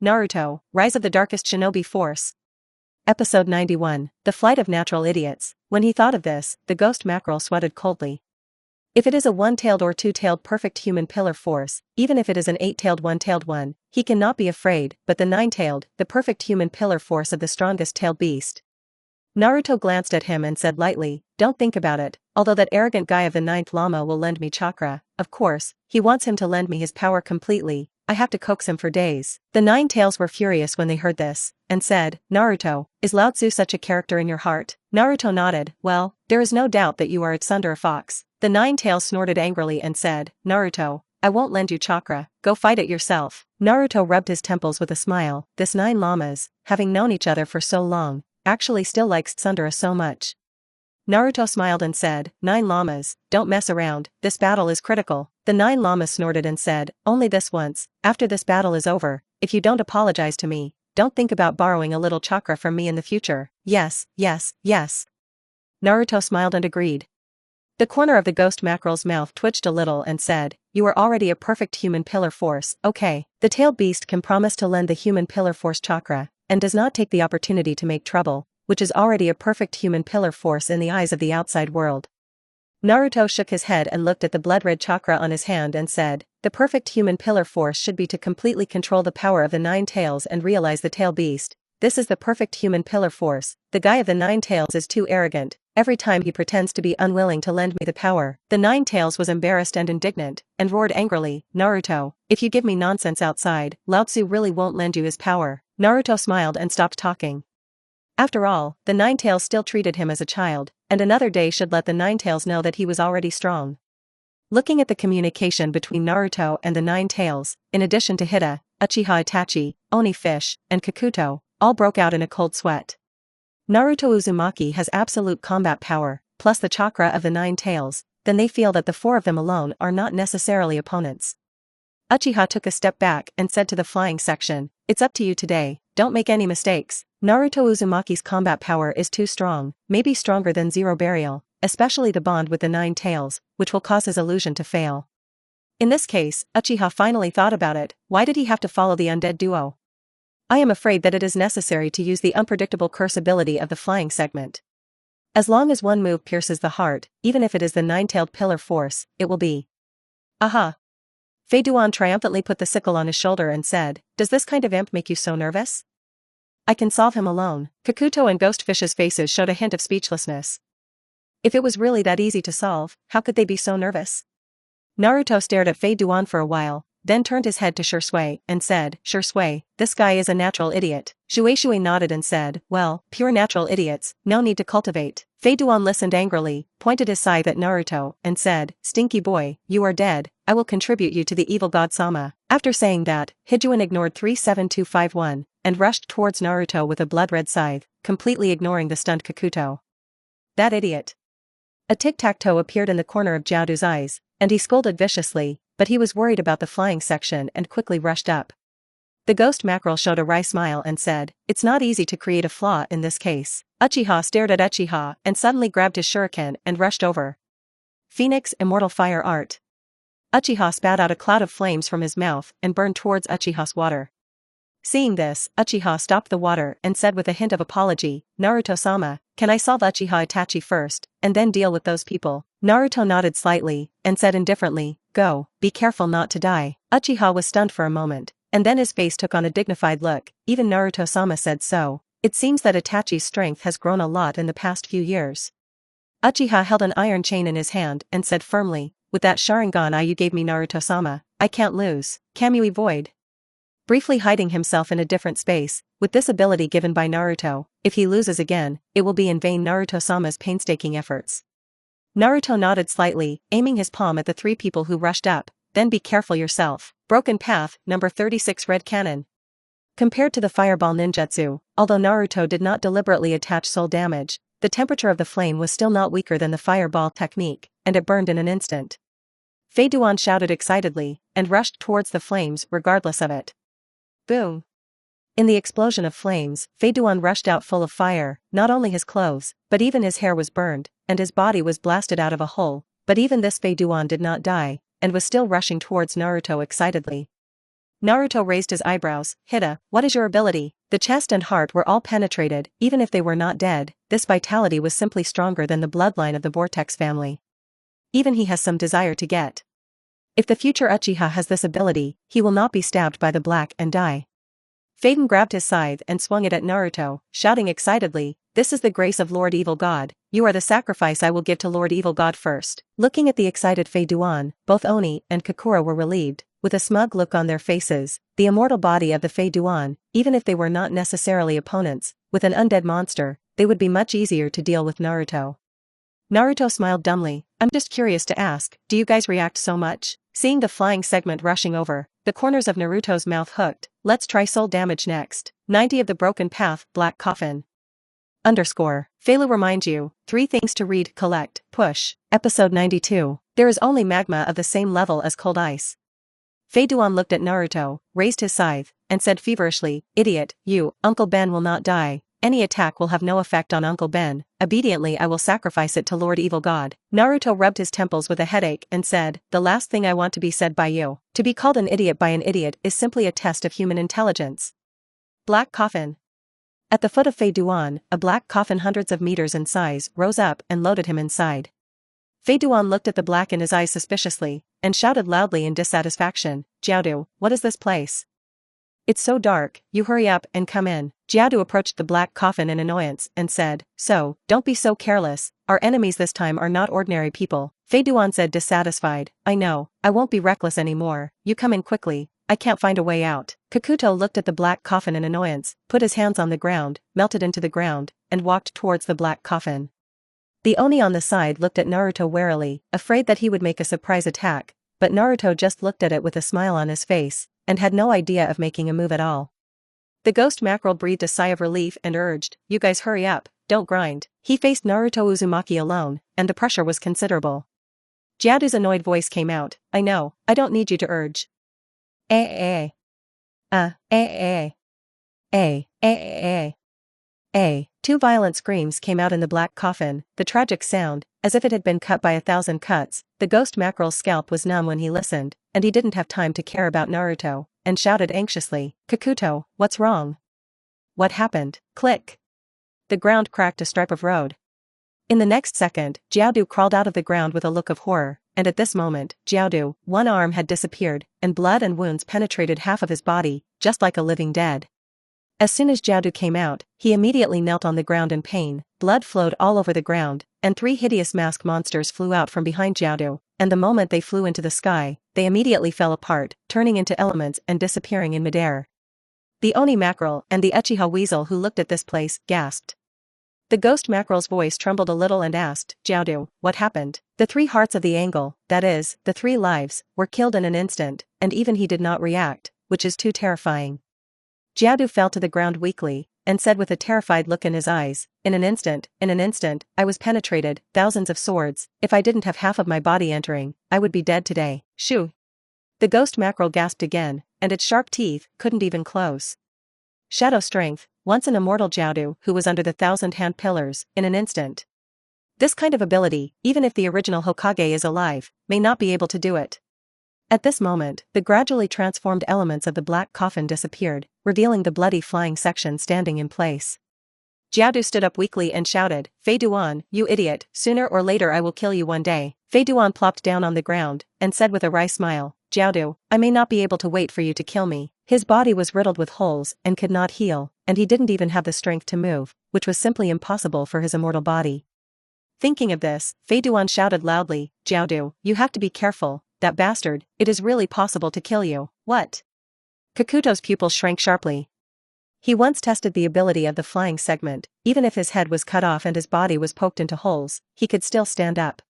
Naruto, Rise of the Darkest Shinobi Force. Episode 91, The Flight of Natural Idiots. When he thought of this, the ghost mackerel sweated coldly. If it is a one-tailed or two-tailed perfect human pillar force, even if it is an eight-tailed one-tailed one, he cannot be afraid, but the nine-tailed, the perfect human pillar force of the strongest tailed beast. Naruto glanced at him and said lightly, "Don't think about it, although that arrogant guy of the ninth Lama will lend me chakra, of course, he wants him to lend me his power completely, I have to coax him for days." The nine tails were furious when they heard this, and said, "Naruto, is Lao Tzu such a character in your heart?" Naruto nodded, "Well, there is no doubt that you are its under a fox." The nine tails snorted angrily and said, "Naruto, I won't lend you chakra, go fight it yourself." Naruto rubbed his temples with a smile. This nine lamas, having known each other for so long, actually still likes Tsundere so much. Naruto smiled and said, "Nine lamas, don't mess around, this battle is critical." The nine lamas snorted and said, "Only this once, after this battle is over, if you don't apologize to me, don't think about borrowing a little chakra from me in the future." "Yes, yes, yes." Naruto smiled and agreed. The corner of the ghost mackerel's mouth twitched a little and said, "You are already a perfect human pillar force, okay." The tailed beast can promise to lend the human pillar force chakra, and does not take the opportunity to make trouble, which is already a perfect human pillar force in the eyes of the outside world. Naruto shook his head and looked at the blood-red chakra on his hand and said, "The perfect human pillar force should be to completely control the power of the nine tails and realize the tail beast. This is the perfect human pillar force. The guy of the nine tails is too arrogant, every time he pretends to be unwilling to lend me the power." The nine tails was embarrassed and indignant, and roared angrily, "Naruto, if you give me nonsense outside, Lao Tzu really won't lend you his power." Naruto smiled and stopped talking. After all, the nine tails still treated him as a child, and another day should let the nine tails know that he was already strong. Looking at the communication between Naruto and the nine tails, in addition to Hida, Uchiha Itachi, Oni Fish, and Kikuto, all broke out in a cold sweat. Naruto Uzumaki has absolute combat power, plus the chakra of the nine tails, then they feel that the four of them alone are not necessarily opponents. Uchiha took a step back and said to the flying section, "It's up to you today, don't make any mistakes." Naruto Uzumaki's combat power is too strong, maybe stronger than Zero Burial, especially the bond with the nine tails, which will cause his illusion to fail. In this case, Uchiha finally thought about it. Why did he have to follow the undead duo? I am afraid that it is necessary to use the unpredictable curse ability of the flying segment. As long as one move pierces the heart, even if it is the nine-tailed pillar force, it will be. Aha! Fei Duan triumphantly put the sickle on his shoulder and said, "Does this kind of imp make you so nervous? I can solve him alone." Kikuto and Ghostfish's faces showed a hint of speechlessness. If it was really that easy to solve, how could they be so nervous? Naruto stared at Fei Duan for a while, then turned his head to Shisui and said, "Shisui, this guy is a natural idiot." Shisui nodded and said, "Well, pure natural idiots, no need to cultivate." Fei Duan listened angrily, pointed his scythe at Naruto, and said, "Stinky boy, you are dead, I will contribute you to the evil god Sama." After saying that, Hijuan ignored 37251, and rushed towards Naruto with a blood-red scythe, completely ignoring the stunned Kikuto. That idiot. A tic-tac-toe appeared in the corner of Jiaodu's eyes, and he scolded viciously, but he was worried about the flying section and quickly rushed up. The ghost mackerel showed a wry smile and said, "It's not easy to create a flaw in this case." Uchiha stared at Uchiha and suddenly grabbed his shuriken and rushed over. Phoenix Immortal Fire Art. Uchiha spat out a cloud of flames from his mouth and burned towards Uchiha's water. Seeing this, Uchiha stopped the water and said with a hint of apology, "Naruto-sama, can I solve Uchiha Itachi first, and then deal with those people?" Naruto nodded slightly, and said indifferently, "Go, be careful not to die." Uchiha was stunned for a moment, and then his face took on a dignified look. Even Naruto-sama said so. It seems that Itachi's strength has grown a lot in the past few years. Uchiha held an iron chain in his hand and said firmly, "With that Sharingan eye you gave me, Naruto-sama, I can't lose." Kamui Void. Briefly hiding himself in a different space, with this ability given by Naruto, if he loses again, it will be in vain Naruto-sama's painstaking efforts. Naruto nodded slightly, aiming his palm at the three people who rushed up. "Then be careful yourself." Broken Path, number 36 Red Cannon. Compared to the Fireball Ninjutsu, although Naruto did not deliberately attach soul damage, the temperature of the flame was still not weaker than the Fireball technique, and it burned in an instant. Fei Duan shouted excitedly, and rushed towards the flames regardless of it. Boom! In the explosion of flames, Fei Duan rushed out full of fire. Not only his clothes, but even his hair was burned, and his body was blasted out of a hole, but even this Fei Duan did not die, and was still rushing towards Naruto excitedly. Naruto raised his eyebrows. Hida, what is your ability? The chest and heart were all penetrated, even if they were not dead, this vitality was simply stronger than the bloodline of the Vortex family. Even he has some desire to get. If the future Uchiha has this ability, he will not be stabbed by the black and die. Faden grabbed his scythe and swung it at Naruto, shouting excitedly, this is the grace of Lord Evil God, you are the sacrifice I will give to Lord Evil God first. Looking at the excited Feiduan, both Oni and Kakura were relieved, with a smug look on their faces. The immortal body of the Feiduan, even if they were not necessarily opponents, with an undead monster, they would be much easier to deal with Naruto. Naruto smiled dumbly, I'm just curious to ask, do you guys react so much? Seeing the flying segment rushing over, the corners of Naruto's mouth hooked, let's try soul damage next. 90 of the Broken Path, Black Coffin. Feilu remind you, 3 things to read, collect, push. Episode 92. There is only magma of the same level as cold ice. Feiduan looked at Naruto, raised his scythe, and said feverishly, idiot, you, Uncle Ben will not die. Any attack will have no effect on Uncle Ben, obediently I will sacrifice it to Lord Evil God. Naruto rubbed his temples with a headache and said, the last thing I want to be said by you. To be called an idiot by an idiot is simply a test of human intelligence. Black Coffin. At the foot of Feiduan, a black coffin hundreds of meters in size rose up and loaded him inside. Feiduan looked at the black in his eyes suspiciously, and shouted loudly in dissatisfaction, Jiaodu, what is this place? It's so dark, you hurry up and come in. Jiaodu approached the black coffin in annoyance and said, so, don't be so careless, our enemies this time are not ordinary people. Feiduan said dissatisfied, I know, I won't be reckless anymore, you come in quickly, I can't find a way out. Kakuto looked at the black coffin in annoyance, put his hands on the ground, melted into the ground, and walked towards the black coffin. The Oni on the side looked at Naruto warily, afraid that he would make a surprise attack, but Naruto just looked at it with a smile on his face, and had no idea of making a move at all. The ghost mackerel breathed a sigh of relief and urged, you guys hurry up, don't grind. He faced Naruto Uzumaki alone, and the pressure was considerable. Jiaodu's annoyed voice came out, I know, I don't need you to urge. Two violent screams came out in the black coffin, the tragic sound, as if it had been cut by 1,000 cuts. The ghost mackerel's scalp was numb when he listened, and he didn't have time to care about Naruto, and shouted anxiously, Kakuto, what's wrong? What happened? Click. The ground cracked a stripe of road. In the next second, Jiaodu crawled out of the ground with a look of horror, and at this moment, Jiaodu, one arm had disappeared, and blood and wounds penetrated half of his body, just like a living dead. As soon as Jiaodu came out, he immediately knelt on the ground in pain, blood flowed all over the ground, and 3 hideous masked monsters flew out from behind Jiaodu, and the moment they flew into the sky, they immediately fell apart, turning into elements and disappearing in midair. The Oni mackerel and the Uchiha weasel who looked at this place gasped. The ghost mackerel's voice trembled a little and asked, Jiaodu, what happened? The 3 hearts of the angle, that is, the 3 lives, were killed in an instant, and even he did not react, which is too terrifying. Jiaodu fell to the ground weakly, and said with a terrified look in his eyes, in an instant, I was penetrated, thousands of swords, if I didn't have half of my body entering, I would be dead today. Shoo! The ghost mackerel gasped again, and its sharp teeth couldn't even close. Shadow strength, once an immortal Jiaodu who was under the 1,000-hand pillars, in an instant. This kind of ability, even if the original Hokage is alive, may not be able to do it. At this moment, the gradually transformed elements of the black coffin disappeared, revealing the bloody flying section standing in place. Jiaodu stood up weakly and shouted, Feiduan, you idiot, sooner or later I will kill you one day. Feiduan plopped down on the ground, and said with a wry smile, Jiaodu, I may not be able to wait for you to kill me. His body was riddled with holes and could not heal, and he didn't even have the strength to move, which was simply impossible for his immortal body. Thinking of this, Feiduan shouted loudly, Jiaodu, you have to be careful, that bastard, it is really possible to kill you. What? Kakuto's pupils shrank sharply. He once tested the ability of the flying segment, even if his head was cut off and his body was poked into holes, he could still stand up.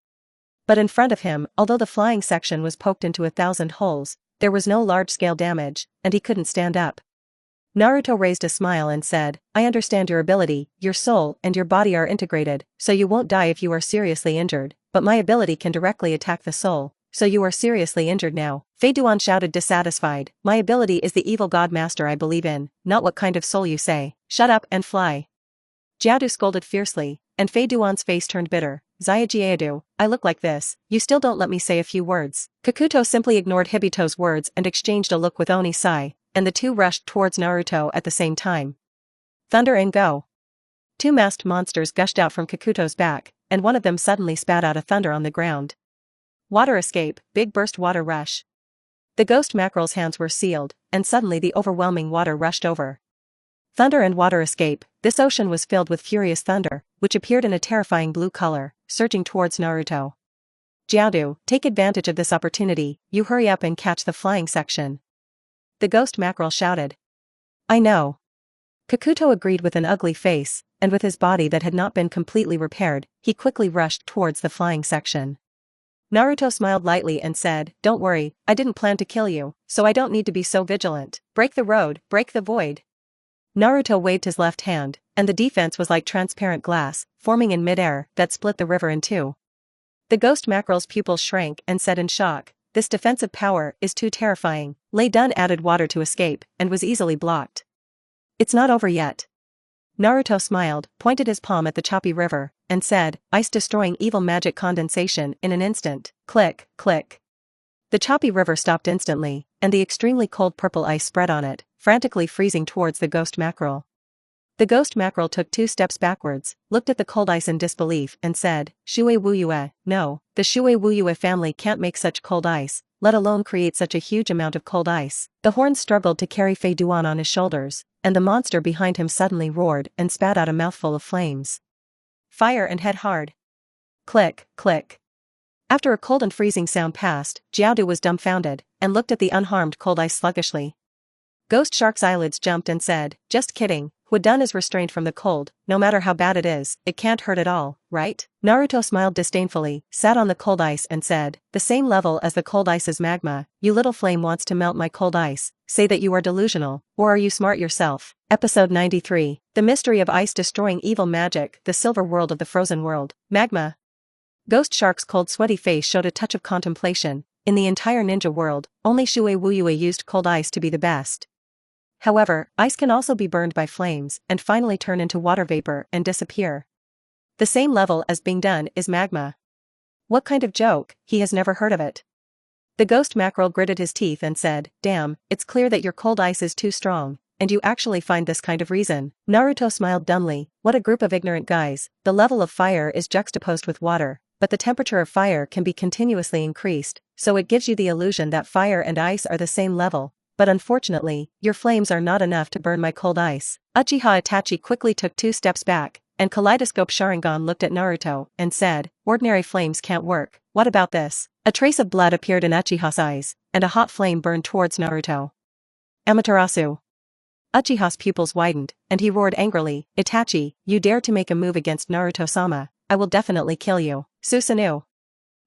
But in front of him, although the flying section was poked into 1,000 holes, there was no large-scale damage, and he couldn't stand up. Naruto raised a smile and said, I understand your ability, your soul and your body are integrated, so you won't die if you are seriously injured, but my ability can directly attack the soul, so you are seriously injured now. Feiduan shouted dissatisfied, my ability is the evil god master I believe in, not what kind of soul you say. Shut up and fly. Jiaodu scolded fiercely, and Fei Duan's face turned bitter. Zyujiadu, I look like this, you still don't let me say a few words. Kakuto simply ignored Hibito's words and exchanged a look with Onisai, and the two rushed towards Naruto at the same time. Thunder and go! Two masked monsters gushed out from Kakuto's back, and one of them suddenly spat out a thunder on the ground. Water escape, big burst water rush. The ghost mackerel's hands were sealed, and suddenly the overwhelming water rushed over. Thunder and water escape, this ocean was filled with furious thunder, which appeared in a terrifying blue color, surging towards Naruto. Jiaodu, take advantage of this opportunity, you hurry up and catch the flying section. The ghost mackerel shouted. I know. Kakuto agreed with an ugly face, and with his body that had not been completely repaired, he quickly rushed towards the flying section. Naruto smiled lightly and said, don't worry, I didn't plan to kill you, so I don't need to be so vigilant. Break the road, break the void. Naruto waved his left hand, and the defense was like transparent glass, forming in midair, that split the river in two. The ghost mackerel's pupils shrank and said in shock, this defensive power is too terrifying. Lei Dun added water to escape, and was easily blocked. It's not over yet. Naruto smiled, pointed his palm at the choppy river, and said, ice destroying evil magic condensation in an instant. Click, click. The choppy river stopped instantly, and the extremely cold purple ice spread on it, frantically freezing towards the ghost mackerel. The ghost mackerel took 2 steps backwards, looked at the cold ice in disbelief and said, Shui Wuyue, no, the Shui Wuyue family can't make such cold ice, let alone create such a huge amount of cold ice. The horns struggled to carry Fei Duan on his shoulders, and the monster behind him suddenly roared and spat out a mouthful of flames. Fire and head hard. Click, click. After a cold and freezing sound passed, Jiaodu was dumbfounded, and looked at the unharmed cold ice sluggishly. Ghost Shark's eyelids jumped and said, just kidding, Huadun is restrained from the cold, no matter how bad it is, it can't hurt at all, right? Naruto smiled disdainfully, sat on the cold ice and said, the same level as the cold ice is magma, you little flame wants to melt my cold ice, say that you are delusional, or are you smart yourself? Episode 93, The Mystery of Ice Destroying Evil Magic, the Silver World of the Frozen World, Magma. Ghost Shark's cold sweaty face showed a touch of contemplation. In the entire ninja world, only Shui Wuyue used cold ice to be the best. However, ice can also be burned by flames and finally turn into water vapor and disappear. The same level as being done is magma. What kind of joke, he has never heard of it. The ghost mackerel gritted his teeth and said, damn, it's clear that your cold ice is too strong, and you actually find this kind of reason. Naruto smiled dumbly, what a group of ignorant guys, the level of fire is juxtaposed with water, but the temperature of fire can be continuously increased, so it gives you the illusion that fire and ice are the same level. But unfortunately, your flames are not enough to burn my cold ice. Uchiha Itachi quickly took 2 steps back, and Kaleidoscope Sharingan looked at Naruto and said, ordinary flames can't work, what about this? A trace of blood appeared in Uchiha's eyes, and a hot flame burned towards Naruto. Amaterasu. Uchiha's pupils widened, and he roared angrily, Itachi, you dare to make a move against Naruto-sama, I will definitely kill you. Susanoo.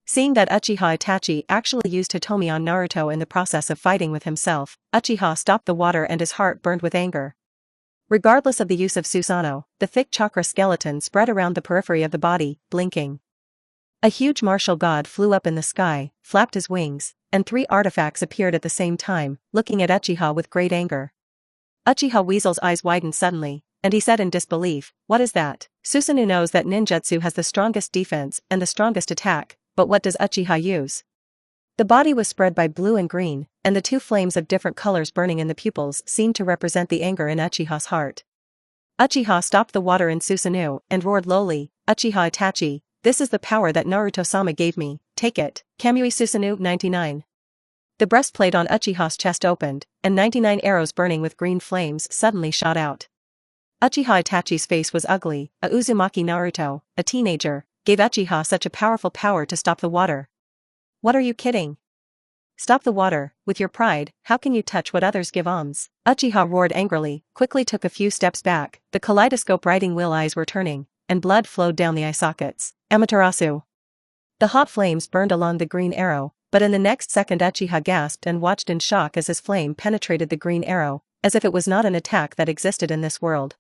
Seeing that Uchiha Itachi actually used Hitomi on Naruto in the process of fighting with himself, Uchiha stopped the water and his heart burned with anger. Regardless of the use of Susanoo, the thick chakra skeleton spread around the periphery of the body, blinking. A huge martial god flew up in the sky, flapped his wings, and 3 artifacts appeared at the same time, looking at Uchiha with great anger. Uchiha Weasel's eyes widened suddenly, and he said in disbelief, what is that? Susanoo knows that ninjutsu has the strongest defense and the strongest attack, but what does Uchiha use? The body was spread by blue and green, and the 2 flames of different colors burning in the pupils seemed to represent the anger in Uchiha's heart. Uchiha stopped the water in Susanoo and roared lowly, Uchiha Itachi, this is the power that Naruto-sama gave me, take it. Kamui Susanoo 99. The breastplate on Uchiha's chest opened, and 99 arrows burning with green flames suddenly shot out. Uchiha Itachi's face was ugly, a Uzumaki Naruto, a teenager, gave Uchiha such a powerful power to stop the water. What are you kidding? Stop the water, with your pride, how can you touch what others give alms? Uchiha roared angrily, quickly took a few steps back, the kaleidoscope riding wheel eyes were turning, and blood flowed down the eye sockets. Amaterasu. The hot flames burned along the green arrow, but in the next second Uchiha gasped and watched in shock as his flame penetrated the green arrow, as if it was not an attack that existed in this world.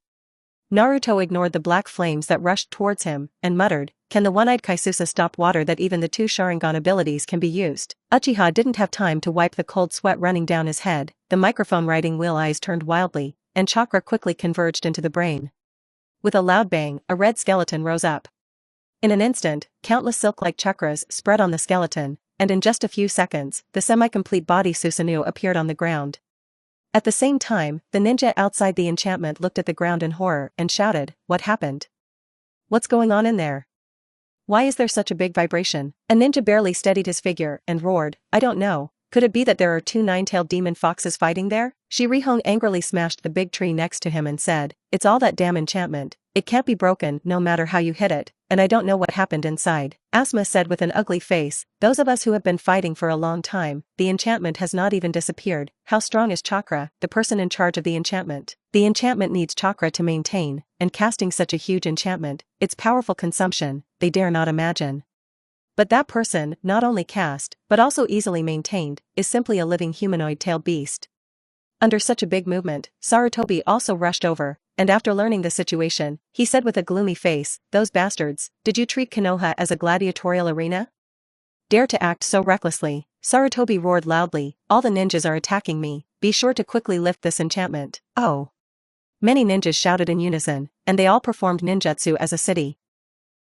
Naruto ignored the black flames that rushed towards him, and muttered, can the one-eyed Kaisusa stop water that even the 2 Sharingan abilities can be used? Uchiha didn't have time to wipe the cold sweat running down his head, the microphone riding wheel eyes turned wildly, and chakra quickly converged into the brain. With a loud bang, a red skeleton rose up. In an instant, countless silk-like chakras spread on the skeleton, and in just a few seconds, the semi-complete body Susanoo appeared on the ground. At the same time, the ninja outside the enchantment looked at the ground in horror and shouted, "What happened? What's going on in there? Why is there such a big vibration?" A ninja barely steadied his figure and roared, "I don't know. Could it be that there are two nine-tailed demon foxes fighting there?" Shirihong angrily smashed the big tree next to him and said, "It's all that damn enchantment. It can't be broken no matter how you hit it, and I don't know what happened inside." Asma said with an ugly face, "Those of us who have been fighting for a long time, the enchantment has not even disappeared. How strong is chakra, the person in charge of the enchantment? The enchantment needs chakra to maintain, and casting such a huge enchantment, its powerful consumption, they dare not imagine. But that person, not only cast, but also easily maintained, is simply a living humanoid-tailed beast." Under such a big movement, Sarutobi also rushed over, and after learning the situation, he said with a gloomy face, "Those bastards, did you treat Konoha as a gladiatorial arena? Dare to act so recklessly?" Sarutobi roared loudly, "All the ninjas are attacking me, be sure to quickly lift this enchantment." "Oh!" Many ninjas shouted in unison, and they all performed ninjutsu as a city.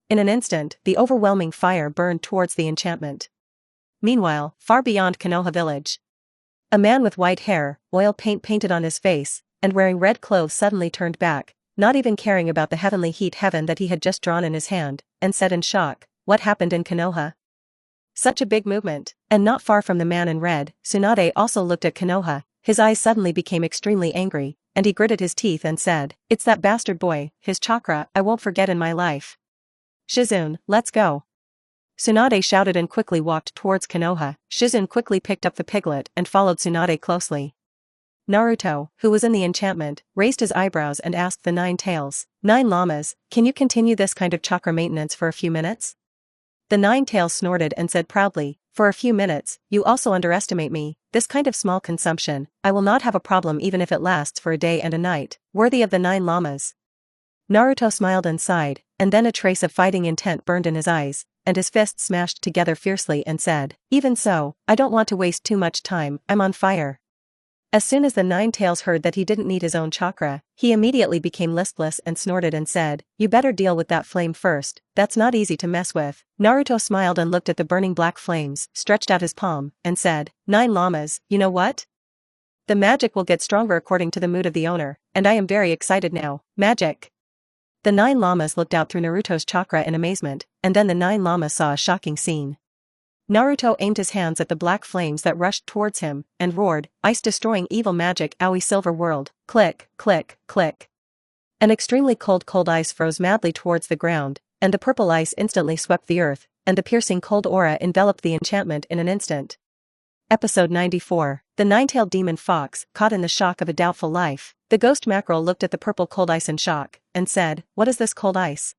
In an instant, the overwhelming fire burned towards the enchantment. Meanwhile, far beyond Konoha village, a man with white hair, oil paint painted on his face, and wearing red clothes suddenly turned back, not even caring about the heavenly heat heaven that he had just drawn in his hand, and said in shock, "What happened in Konoha? Such a big movement." And not far from the man in red, Tsunade also looked at Konoha. His eyes suddenly became extremely angry, and he gritted his teeth and said, "It's that bastard boy, his chakra, I won't forget in my life. Shizune, let's go." Tsunade shouted and quickly walked towards Konoha. Shizune quickly picked up the piglet and followed Tsunade closely. Naruto, who was in the enchantment, raised his eyebrows and asked the Nine Tails, "Nine Llamas, can you continue this kind of chakra maintenance for a few minutes?" The Nine Tails snorted and said proudly, "For a few minutes, you also underestimate me. This kind of small consumption, I will not have a problem even if it lasts for a day and a night, worthy of the Nine Llamas." Naruto smiled and sighed, and then a trace of fighting intent burned in his eyes, and his fists smashed together fiercely and said, "Even so, I don't want to waste too much time, I'm on fire." As soon as the Nine Tails heard that he didn't need his own chakra, he immediately became listless and snorted and said, "You better deal with that flame first, that's not easy to mess with." Naruto smiled and looked at the burning black flames, stretched out his palm, and said, "Nine Llamas, you know what? The magic will get stronger according to the mood of the owner, and I am very excited now. Magic!" The Nine Llamas looked out through Naruto's chakra in amazement, and then the Nine Llamas saw a shocking scene. Naruto aimed his hands at the black flames that rushed towards him, and roared, "Ice-destroying evil magic Aoi Silver World." Click, click, click. An extremely cold ice froze madly towards the ground, and the purple ice instantly swept the earth, and the piercing cold aura enveloped the enchantment in an instant. Episode 94. The Nine-Tailed Demon Fox, caught in the shock of a doubtful life. The ghost mackerel looked at the purple cold ice in shock, and said, "What is this cold ice?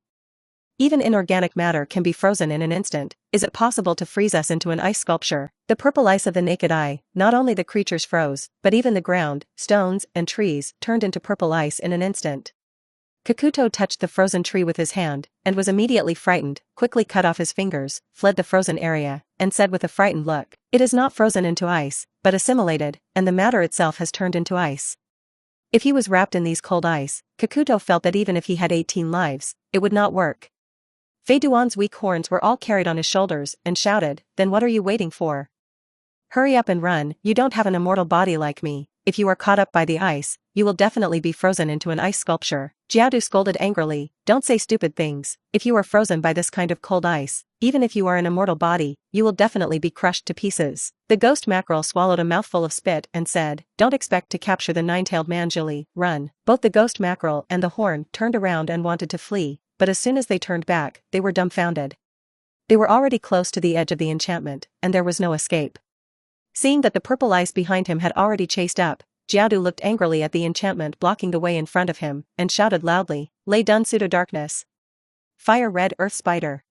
Even inorganic matter can be frozen in an instant. Is it possible to freeze us into an ice sculpture?" The purple ice of the naked eye, not only the creatures froze, but even the ground, stones, and trees turned into purple ice in an instant. Kakuto touched the frozen tree with his hand, and was immediately frightened, quickly cut off his fingers, fled the frozen area, and said with a frightened look, "It is not frozen into ice, but assimilated, and the matter itself has turned into ice." If he was wrapped in these cold ice, Kakuto felt that even if he had 18 lives, it would not work. Fei Duan's weak horns were all carried on his shoulders, and shouted, "Then what are you waiting for? Hurry up and run, you don't have an immortal body like me. If you are caught up by the ice, you will definitely be frozen into an ice sculpture." Jiaodu scolded angrily, "Don't say stupid things. If you are frozen by this kind of cold ice, even if you are an immortal body, you will definitely be crushed to pieces." The ghost mackerel swallowed a mouthful of spit and said, "Don't expect to capture the nine-tailed man, Julie, run." Both the ghost mackerel and the horn turned around and wanted to flee, but as soon as they turned back, they were dumbfounded. They were already close to the edge of the enchantment, and there was no escape. Seeing that the purple ice behind him had already chased up, Jiaodu looked angrily at the enchantment blocking the way in front of him, and shouted loudly, "Lay down pseudo-darkness. Fire red earth spider."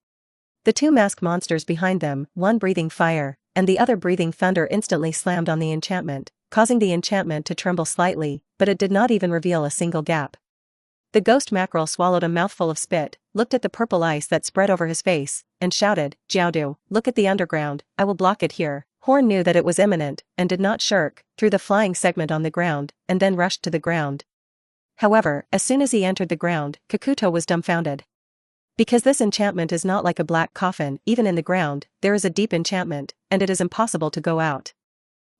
The two masked monsters behind them, one breathing fire, and the other breathing thunder, instantly slammed on the enchantment, causing the enchantment to tremble slightly, but it did not even reveal a single gap. The ghost mackerel swallowed a mouthful of spit, looked at the purple ice that spread over his face, and shouted, "Jiaodu, look at the underground, I will block it here." Horn knew that it was imminent, and did not shirk, threw the flying segment on the ground, and then rushed to the ground. However, as soon as he entered the ground, Kakuto was dumbfounded. Because this enchantment is not like a black coffin, even in the ground, there is a deep enchantment, and it is impossible to go out.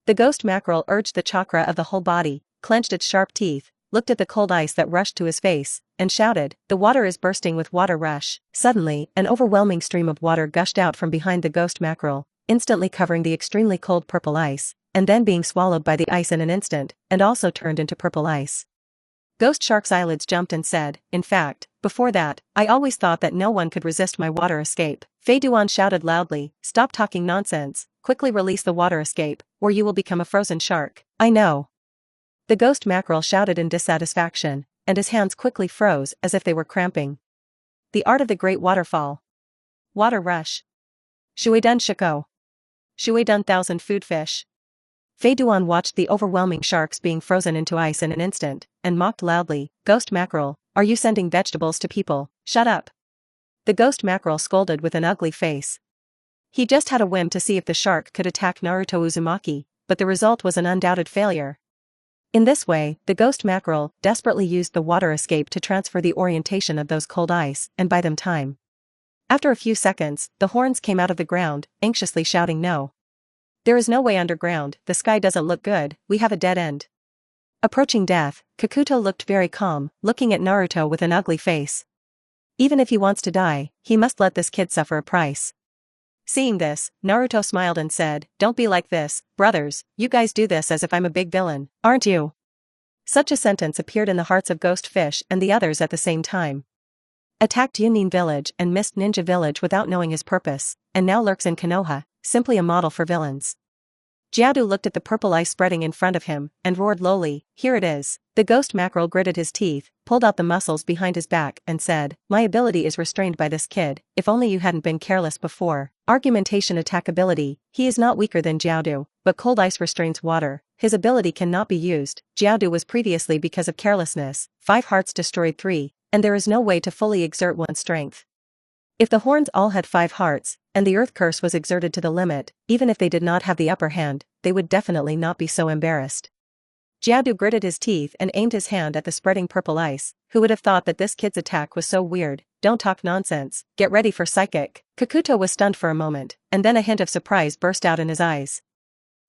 The ghost mackerel urged the chakra of the whole body, clenched its sharp teeth, looked at the cold ice that rushed to his face, and shouted, "The water is bursting with water rush." Suddenly, an overwhelming stream of water gushed out from behind the ghost mackerel, instantly covering the extremely cold purple ice, and then being swallowed by the ice in an instant, and also turned into purple ice. Ghost Shark's eyelids jumped and said, "In fact, before that, I always thought that no one could resist my water escape." Fei Duan shouted loudly, "Stop talking nonsense, quickly release the water escape, or you will become a frozen shark." "I know." The ghost mackerel shouted in dissatisfaction, and his hands quickly froze as if they were cramping. The art of the great waterfall. Water rush. Shueidun Shiko. Shueidun thousand food fish. Fei Duan watched the overwhelming sharks being frozen into ice in an instant, and mocked loudly, "Ghost mackerel, are you sending vegetables to people? Shut up." The ghost mackerel scolded with an ugly face. He just had a whim to see if the shark could attack Naruto Uzumaki, but the result was an undoubted failure. In this way, the ghost mackerel desperately used the water escape to transfer the orientation of those cold ice and buy them time. After a few seconds, the horns came out of the ground, anxiously shouting, "No. There is no way underground, the sky doesn't look good, we have a dead end." Approaching death, Kakuto looked very calm, looking at Naruto with an ugly face. Even if he wants to die, he must let this kid suffer a price. Seeing this, Naruto smiled and said, "Don't be like this, brothers, you guys do this as if I'm a big villain, aren't you?" Such a sentence appeared in the hearts of Ghost Fish and the others at the same time. Attacked Yunin Village and missed Ninja Village without knowing his purpose, and now lurks in Konoha, simply a model for villains. Jiaodu looked at the purple ice spreading in front of him, and roared lowly, "Here it is." The ghost mackerel gritted his teeth, pulled out the muscles behind his back and said, "My ability is restrained by this kid, if only you hadn't been careless before." Argumentation attack ability, he is not weaker than Jiaodu, but cold ice restrains water, his ability cannot be used. Jiaodu was previously because of carelessness, 5 hearts destroyed 3, and there is no way to fully exert one's strength. If the horns all had 5 hearts, and the earth curse was exerted to the limit, even if they did not have the upper hand, they would definitely not be so embarrassed. Jiaodu gritted his teeth and aimed his hand at the spreading purple ice. Who would have thought that this kid's attack was so weird? Don't talk nonsense, get ready for psychic. Kakuto was stunned for a moment, and then a hint of surprise burst out in his eyes.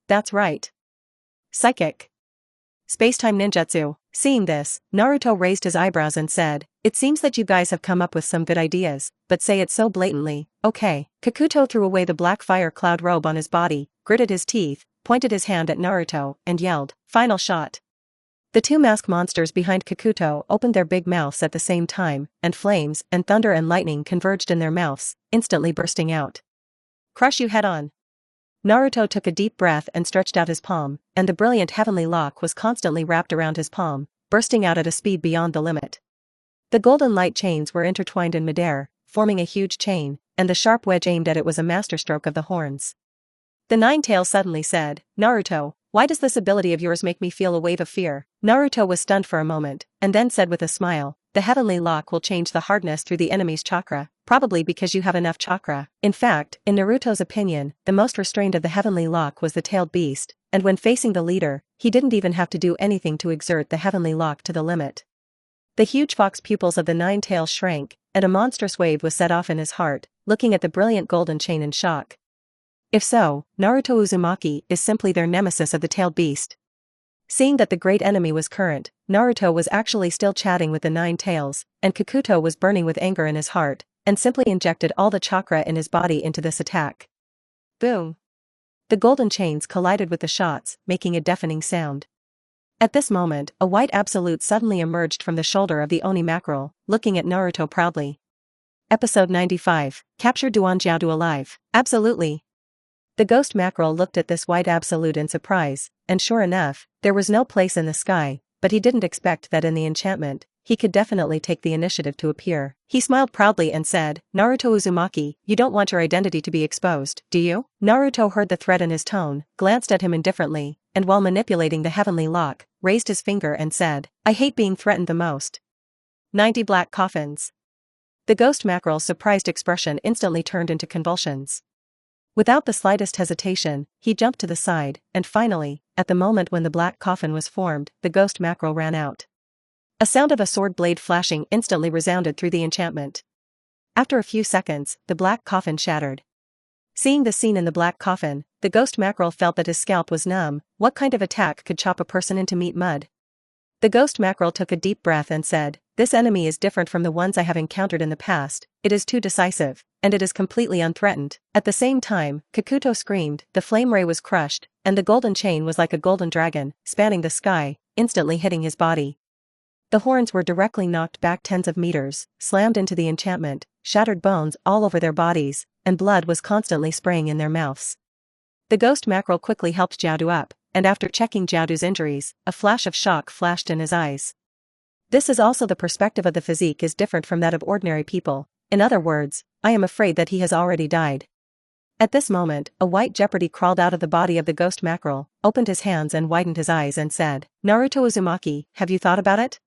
That's right. Psychic. Spacetime ninjutsu. Seeing this, Naruto raised his eyebrows and said, "It seems that you guys have come up with some good ideas, but say it so blatantly, okay." Kakuto threw away the black fire cloud robe on his body, gritted his teeth, pointed his hand at Naruto, and yelled, "Final shot." The 2 mask monsters behind Kakuto opened their big mouths at the same time, and flames and thunder and lightning converged in their mouths, instantly bursting out. "Crush you head on." Naruto took a deep breath and stretched out his palm, and the brilliant heavenly lock was constantly wrapped around his palm, bursting out at a speed beyond the limit. The golden light chains were intertwined in midair, forming a huge chain, and the sharp wedge aimed at it was a masterstroke of the horns. The Nine-Tails suddenly said, "Naruto, why does this ability of yours make me feel a wave of fear?" Naruto was stunned for a moment, and then said with a smile, "The heavenly lock will change the hardness through the enemy's chakra, probably because you have enough chakra." In fact, in Naruto's opinion, the most restrained of the heavenly lock was the tailed beast, and when facing the leader, he didn't even have to do anything to exert the heavenly lock to the limit. The huge fox pupils of the Nine-Tails shrank, and a monstrous wave was set off in his heart, looking at the brilliant golden chain in shock. If so, Naruto Uzumaki is simply their nemesis of the tailed beast. Seeing that the great enemy was current, Naruto was actually still chatting with the Nine-Tails, and Kakuto was burning with anger in his heart, and simply injected all the chakra in his body into this attack. Boom! The golden chains collided with the shots, making a deafening sound. At this moment, a white absolute suddenly emerged from the shoulder of the Oni mackerel, looking at Naruto proudly. Episode 95, Capture Duan Jiaodu alive. Absolutely. The ghost mackerel looked at this white absolute in surprise, and sure enough, there was no place in the sky, but he didn't expect that in the enchantment, he could definitely take the initiative to appear. He smiled proudly and said, "Naruto Uzumaki, you don't want your identity to be exposed, do you?" Naruto heard the threat in his tone, glanced at him indifferently, and while manipulating the heavenly lock, raised his finger and said, "I hate being threatened the most. 90 black coffins." The ghost mackerel's surprised expression instantly turned into convulsions. Without the slightest hesitation, he jumped to the side, and finally, at the moment when the black coffin was formed, the ghost mackerel ran out. A sound of a sword blade flashing instantly resounded through the enchantment. After a few seconds, the black coffin shattered. Seeing the scene in the black coffin, the ghost mackerel felt that his scalp was numb. What kind of attack could chop a person into meat mud? The ghost mackerel took a deep breath and said, "This enemy is different from the ones I have encountered in the past. It is too decisive, and it is completely unthreatened." At the same time, Kakuto screamed, the flame ray was crushed, and the golden chain was like a golden dragon, spanning the sky, instantly hitting his body. The horns were directly knocked back tens of meters, slammed into the enchantment, shattered bones all over their bodies, and blood was constantly spraying in their mouths. The ghost mackerel quickly helped Jiaodu up, and after checking Jiaodu's injuries, a flash of shock flashed in his eyes. This is also the perspective of the physique is different from that of ordinary people. In other words, I am afraid that he has already died. At this moment, a white jeopardy crawled out of the body of the ghost mackerel, opened his hands and widened his eyes and said, "Naruto Uzumaki, have you thought about it?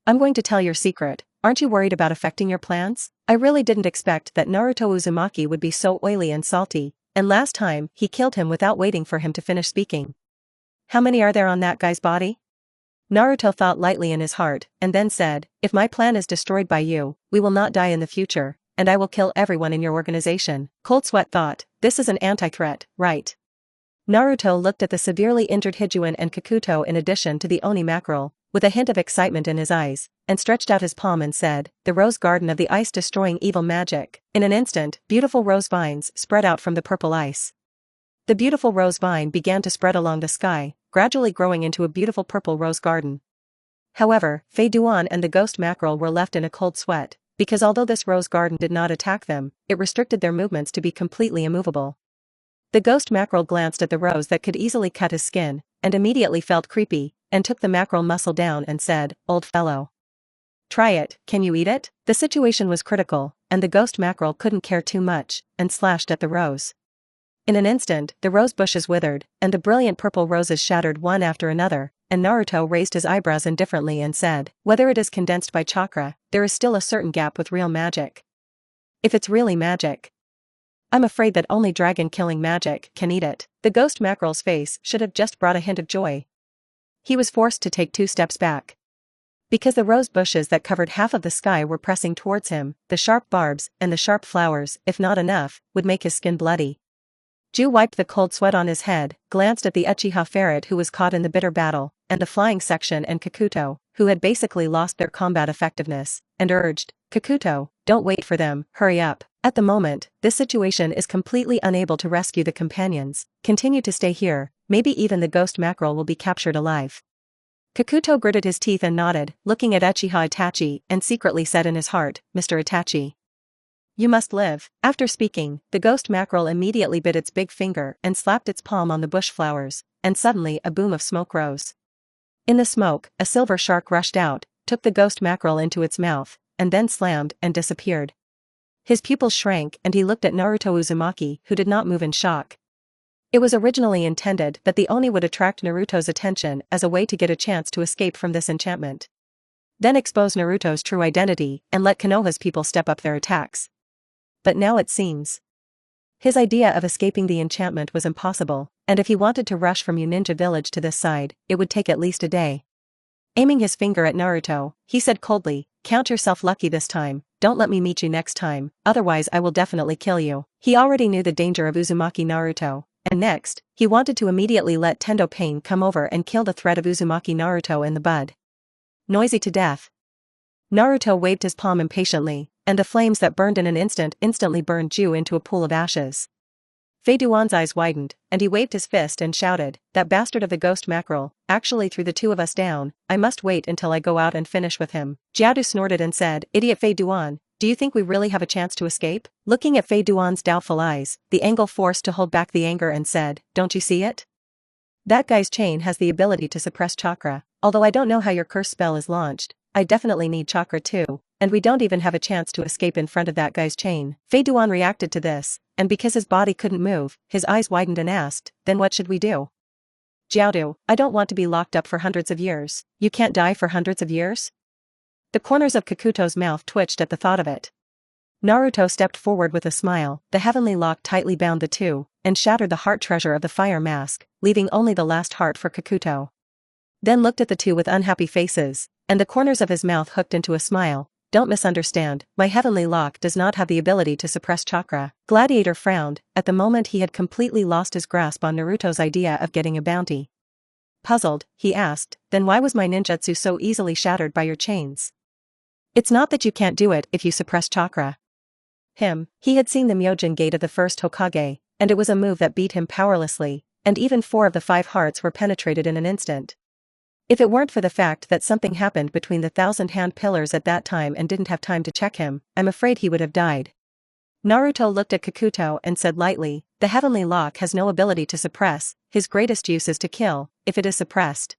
I'm going to tell your secret. Aren't you worried about affecting your plans? I really didn't expect that Naruto Uzumaki would be so oily and salty, and last time, he killed him without waiting for him to finish speaking. How many are there on that guy's body?" Naruto thought lightly in his heart, and then said, "If my plan is destroyed by you, we will not die in the future, and I will kill everyone in your organization." Cold Sweat thought, this is an anti-threat, right? Naruto looked at the severely injured Hijuin and Kakuto in addition to the Oni mackerel, with a hint of excitement in his eyes, and stretched out his palm and said, "The rose garden of the ice destroying evil magic." In an instant, beautiful rose vines spread out from the purple ice. The beautiful rose vine began to spread along the sky, gradually growing into a beautiful purple rose garden. However, Fei Duan and the ghost mackerel were left in a cold sweat, because although this rose garden did not attack them, it restricted their movements to be completely immovable. The ghost mackerel glanced at the rose that could easily cut his skin, and immediately felt creepy, and took the mackerel muscle down and said, "Old fellow. Try it, can you eat it?" The situation was critical, and the ghost mackerel couldn't care too much, and slashed at the rose. In an instant, the rose bushes withered, and the brilliant purple roses shattered one after another, and Naruto raised his eyebrows indifferently and said, "Whether it is condensed by chakra, there is still a certain gap with real magic. If it's really magic, I'm afraid that only dragon-killing magic can eat it." The ghost mackerel's face should have just brought a hint of joy. He was forced to take 2 steps back. Because the rose bushes that covered half of the sky were pressing towards him, the sharp barbs and the sharp flowers, if not enough, would make his skin bloody. Ju wiped the cold sweat on his head, glanced at the Uchiha ferret who was caught in the bitter battle, and the flying section and Kakuto, who had basically lost their combat effectiveness, and urged, "Kakuto, don't wait for them, hurry up." At the moment, this situation is completely unable to rescue the companions. Continue to stay here, maybe even the ghost mackerel will be captured alive. Kakuto gritted his teeth and nodded, looking at Uchiha Itachi, and secretly said in his heart, "Mr. Itachi, you must live." After speaking, the ghost mackerel immediately bit its big finger and slapped its palm on the bush flowers, and suddenly a boom of smoke rose. In the smoke, a silver shark rushed out, took the ghost mackerel into its mouth, and then slammed and disappeared. His pupils shrank and he looked at Naruto Uzumaki, who did not move in shock. It was originally intended that the Oni would attract Naruto's attention as a way to get a chance to escape from this enchantment. Then expose Naruto's true identity and let Konoha's people step up their attacks. But now it seems his idea of escaping the enchantment was impossible, and if he wanted to rush from Uninja village to this side, it would take at least a day. Aiming his finger at Naruto, he said coldly, "Count yourself lucky this time, don't let me meet you next time, otherwise I will definitely kill you." He already knew the danger of Uzumaki Naruto, and next, he wanted to immediately let Tendo Pain come over and kill the threat of Uzumaki Naruto in the bud. Noisy to death. Naruto waved his palm impatiently, and the flames that burned in an instant instantly burned Ju into a pool of ashes. Fei Duan's eyes widened, and he waved his fist and shouted, "That bastard of the ghost mackerel actually threw the 2 of us down. I must wait until I go out and finish with him." Jiaodu snorted and said, "Idiot Fei Duan, do you think we really have a chance to escape?" Looking at Fei Duan's doubtful eyes, the Angle forced to hold back the anger and said, "Don't you see it? That guy's chain has the ability to suppress chakra. Although I don't know how your curse spell is launched, I definitely need chakra too, and we don't even have a chance to escape in front of that guy's chain." Fei Duan reacted to this, and because his body couldn't move, his eyes widened and asked, "Then what should we do?" "Jiaodu, I don't want to be locked up for hundreds of years." "You can't die for hundreds of years?" The corners of Kakuto's mouth twitched at the thought of it. Naruto stepped forward with a smile, the heavenly lock tightly bound the 2, and shattered the heart treasure of the fire mask, leaving only the last heart for Kakuto. Then looked at the 2 with unhappy faces, and the corners of his mouth hooked into a smile. Don't misunderstand, my heavenly lock does not have the ability to suppress chakra. Gladiator frowned. At the moment he had completely lost his grasp on Naruto's idea of getting a bounty. Puzzled, he asked, then why was my ninjutsu so easily shattered by your chains? It's not that you can't do it if you suppress chakra. He had seen the Myojin gate of the first Hokage, and it was a move that beat him powerlessly, and even 4 of the 5 hearts were penetrated in an instant. If it weren't for the fact that something happened between the 1,000-hand pillars at that time and didn't have time to check him, I'm afraid he would have died. Naruto looked at Kikuto and said lightly, the heavenly lock has no ability to suppress, his greatest use is to kill, if it is suppressed.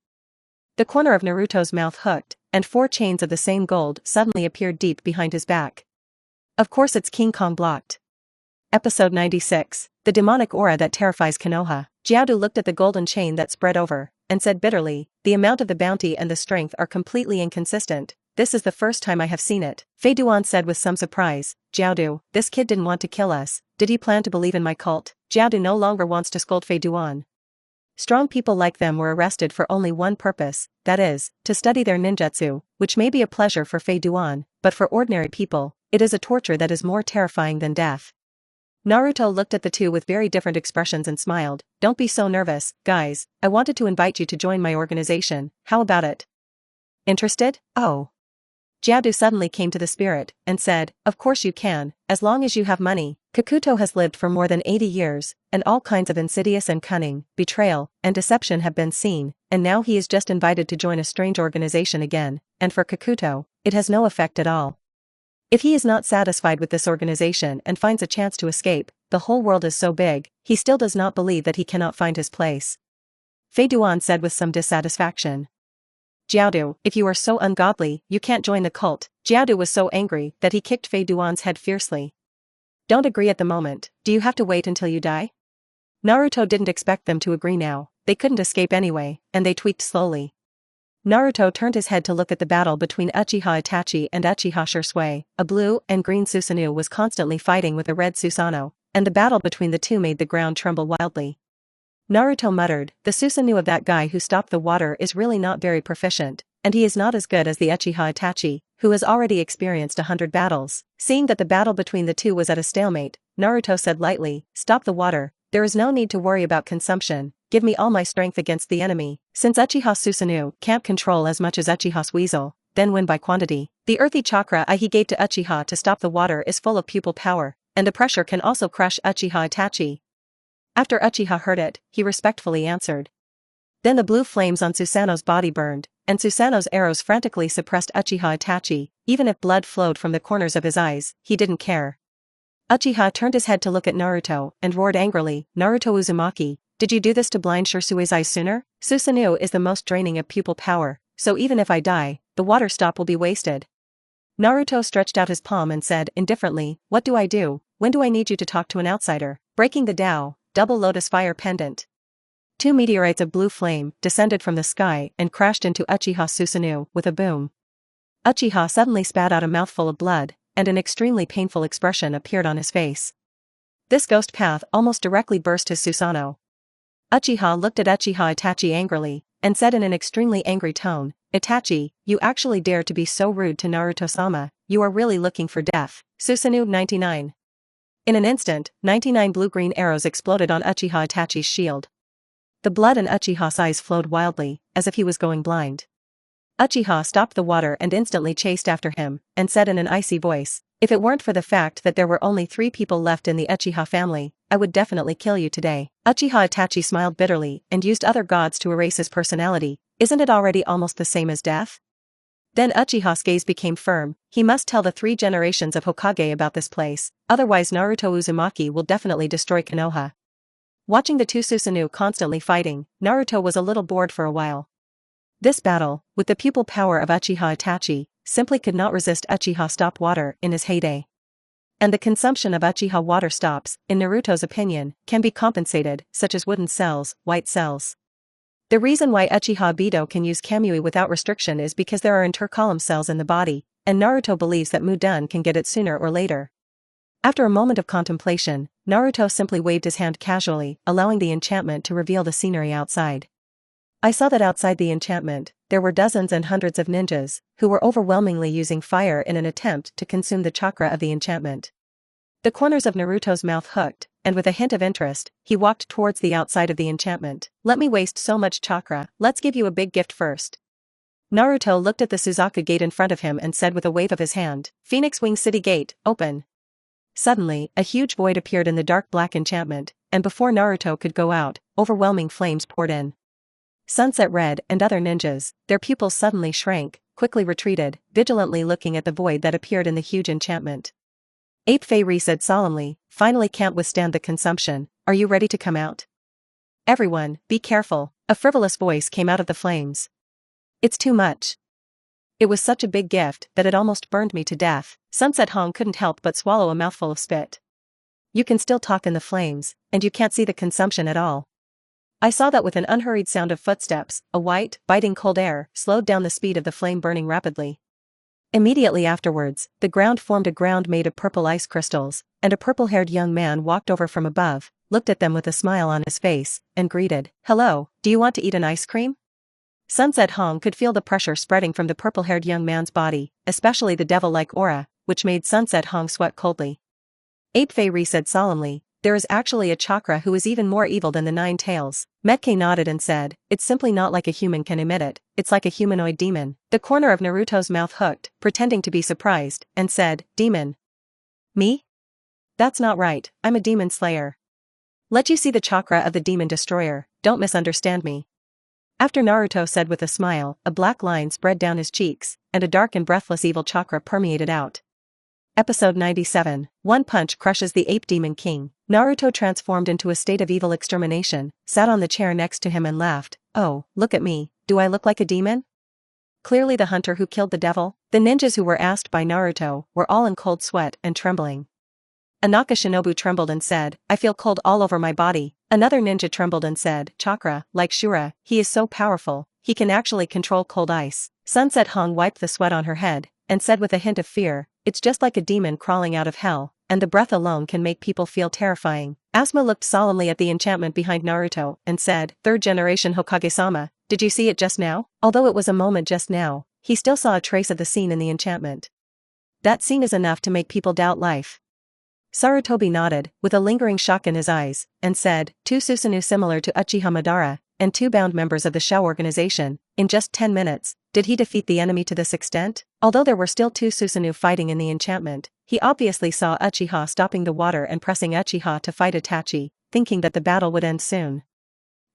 The corner of Naruto's mouth hooked, and 4 chains of the same gold suddenly appeared deep behind his back. Of course it's King Kong blocked. Episode 96, The Demonic Aura That Terrifies Konoha. Jiaodu looked at the golden chain that spread over, and said bitterly, the amount of the bounty and the strength are completely inconsistent. This is the first time I have seen it. Fei Duan said with some surprise, Jiaodu, this kid didn't want to kill us, did he plan to believe in my cult? Jiaodu no longer wants to scold Fei Duan. Strong people like them were arrested for only one purpose, that is, to study their ninjutsu, which may be a pleasure for Fei Duan, but for ordinary people, it is a torture that is more terrifying than death. Naruto looked at the two with very different expressions and smiled, don't be so nervous, guys, I wanted to invite you to join my organization, how about it? Interested? Oh. Jiaodu suddenly came to the spirit, and said, of course you can, as long as you have money. Kikuto has lived for more than 80 years, and all kinds of insidious and cunning, betrayal, and deception have been seen, and now he is just invited to join a strange organization again, and for Kikuto, it has no effect at all. If he is not satisfied with this organization and finds a chance to escape, the whole world is so big, he still does not believe that he cannot find his place. Fei Duan said with some dissatisfaction. Jiaodu, if you are so ungodly, you can't join the cult. Jiaodu was so angry that he kicked Fei Duan's head fiercely. Don't agree at the moment, do you have to wait until you die? Naruto didn't expect them to agree now, they couldn't escape anyway, and they tweaked slowly. Naruto turned his head to look at the battle between Uchiha Itachi and Uchiha Shisui. A blue and green Susanoo was constantly fighting with a red Susanoo, and the battle between the two made the ground tremble wildly. Naruto muttered, the Susanoo of that guy who stopped the water is really not very proficient, and he is not as good as the Uchiha Itachi, who has already experienced 100 battles. Seeing that the battle between the two was at a stalemate, Naruto said lightly, stop the water, there is no need to worry about consumption, give me all my strength against the enemy. Since Uchiha Susanoo can't control as much as Uchiha's Weasel, then win by quantity. The earthy chakra he gave to Uchiha to stop the water is full of pupil power, and the pressure can also crush Uchiha Itachi. After Uchiha heard it, he respectfully answered. Then the blue flames on Susanoo's body burned, and Susanoo's arrows frantically suppressed Uchiha Itachi. Even if blood flowed from the corners of his eyes, he didn't care. Uchiha turned his head to look at Naruto and roared angrily, Naruto Uzumaki, did you do this to blind Shisui's eyes sooner? Susanoo is the most draining of pupil power, so even if I die, the water stop will be wasted. Naruto stretched out his palm and said indifferently, what do I do? When do I need you to talk to an outsider? Breaking the Tao, double lotus fire pendant. 2 meteorites of blue flame descended from the sky and crashed into Uchiha Susanoo with a boom. Uchiha suddenly spat out a mouthful of blood, and an extremely painful expression appeared on his face. This ghost path almost directly burst his Susanoo. Uchiha looked at Uchiha Itachi angrily, and said in an extremely angry tone, Itachi, you actually dare to be so rude to Naruto-sama, you are really looking for death. Susanoo 99. In an instant, 99 blue-green arrows exploded on Uchiha Itachi's shield. The blood in Uchiha's eyes flowed wildly, as if he was going blind. Uchiha stopped the water and instantly chased after him, and said in an icy voice, if it weren't for the fact that there were only 3 people left in the Uchiha family, I would definitely kill you today. Uchiha Itachi smiled bitterly and used other gods to erase his personality, isn't it already almost the same as death? Then Uchiha's gaze became firm, he must tell the 3 generations of Hokage about this place, otherwise Naruto Uzumaki will definitely destroy Konoha. Watching the 2 Susanoo constantly fighting, Naruto was a little bored for a while. This battle, with the pupil power of Uchiha Itachi, simply could not resist Uchiha stop water in his heyday. And the consumption of Uchiha water stops, in Naruto's opinion, can be compensated, such as wooden cells, white cells. The reason why Uchiha Obito can use Kamui without restriction is because there are intercolumn cells in the body, and Naruto believes that Mudun can get it sooner or later. After a moment of contemplation, Naruto simply waved his hand casually, allowing the enchantment to reveal the scenery outside. I saw that outside the enchantment, there were dozens and hundreds of ninjas, who were overwhelmingly using fire in an attempt to consume the chakra of the enchantment. The corners of Naruto's mouth hooked, and with a hint of interest, he walked towards the outside of the enchantment. Let me waste so much chakra, let's give you a big gift first. Naruto looked at the Suzaku gate in front of him and said with a wave of his hand, Phoenix Wing City Gate, open. Suddenly, a huge void appeared in the dark black enchantment, and before Naruto could go out, overwhelming flames poured in. Sunset Red and other ninjas, their pupils suddenly shrank, quickly retreated, vigilantly looking at the void that appeared in the huge enchantment. Ape Fei said solemnly, finally can't withstand the consumption, are you ready to come out? Everyone, be careful, a frivolous voice came out of the flames. It's too much. It was such a big gift that it almost burned me to death. Sunset Hong couldn't help but swallow a mouthful of spit. You can still talk in the flames, and you can't see the consumption at all. I saw that with an unhurried sound of footsteps, a white, biting cold air slowed down the speed of the flame burning rapidly. Immediately afterwards, the ground formed a ground made of purple ice crystals, and a purple-haired young man walked over from above, looked at them with a smile on his face, and greeted, Hello, do you want to eat an ice cream? Sunset Hong could feel the pressure spreading from the purple-haired young man's body, especially the devil-like aura, which made Sunset Hong sweat coldly. Ape Fei said solemnly, there is actually a chakra who is even more evil than the 9 tails. Metke nodded and said, it's simply not like a human can emit it, it's like a humanoid demon. The corner of Naruto's mouth hooked, pretending to be surprised, and said, Demon? Me? That's not right, I'm a demon slayer. Let you see the chakra of the demon destroyer, don't misunderstand me. After Naruto said with a smile, a black line spread down his cheeks, and a dark and breathless evil chakra permeated out. Episode 97, One Punch Crushes the Ape Demon King. Naruto transformed into a state of evil extermination, sat on the chair next to him and laughed, oh, look at me, do I look like a demon? Clearly the hunter who killed the devil? The ninjas who were asked by Naruto were all in cold sweat and trembling. Anaka Shinobu trembled and said, I feel cold all over my body. Another ninja trembled and said, Chakra, like Shura, he is so powerful, he can actually control cold ice. Sunset Hong wiped the sweat on her head, and said with a hint of fear, it's just like a demon crawling out of hell, and the breath alone can make people feel terrifying. Asuma looked solemnly at the enchantment behind Naruto, and said, Third generation Hokage-sama, did you see it just now? Although it was a moment just now, he still saw a trace of the scene in the enchantment. That scene is enough to make people doubt life. Sarutobi nodded, with a lingering shock in his eyes, and said, 2 Susanoo similar to Uchiha Madara, and 2 bound members of the Shao organization, in just 10 minutes, did he defeat the enemy to this extent? Although there were still 2 Susanoo fighting in the enchantment, he obviously saw Uchiha stopping the water and pressing Uchiha to fight Itachi, thinking that the battle would end soon.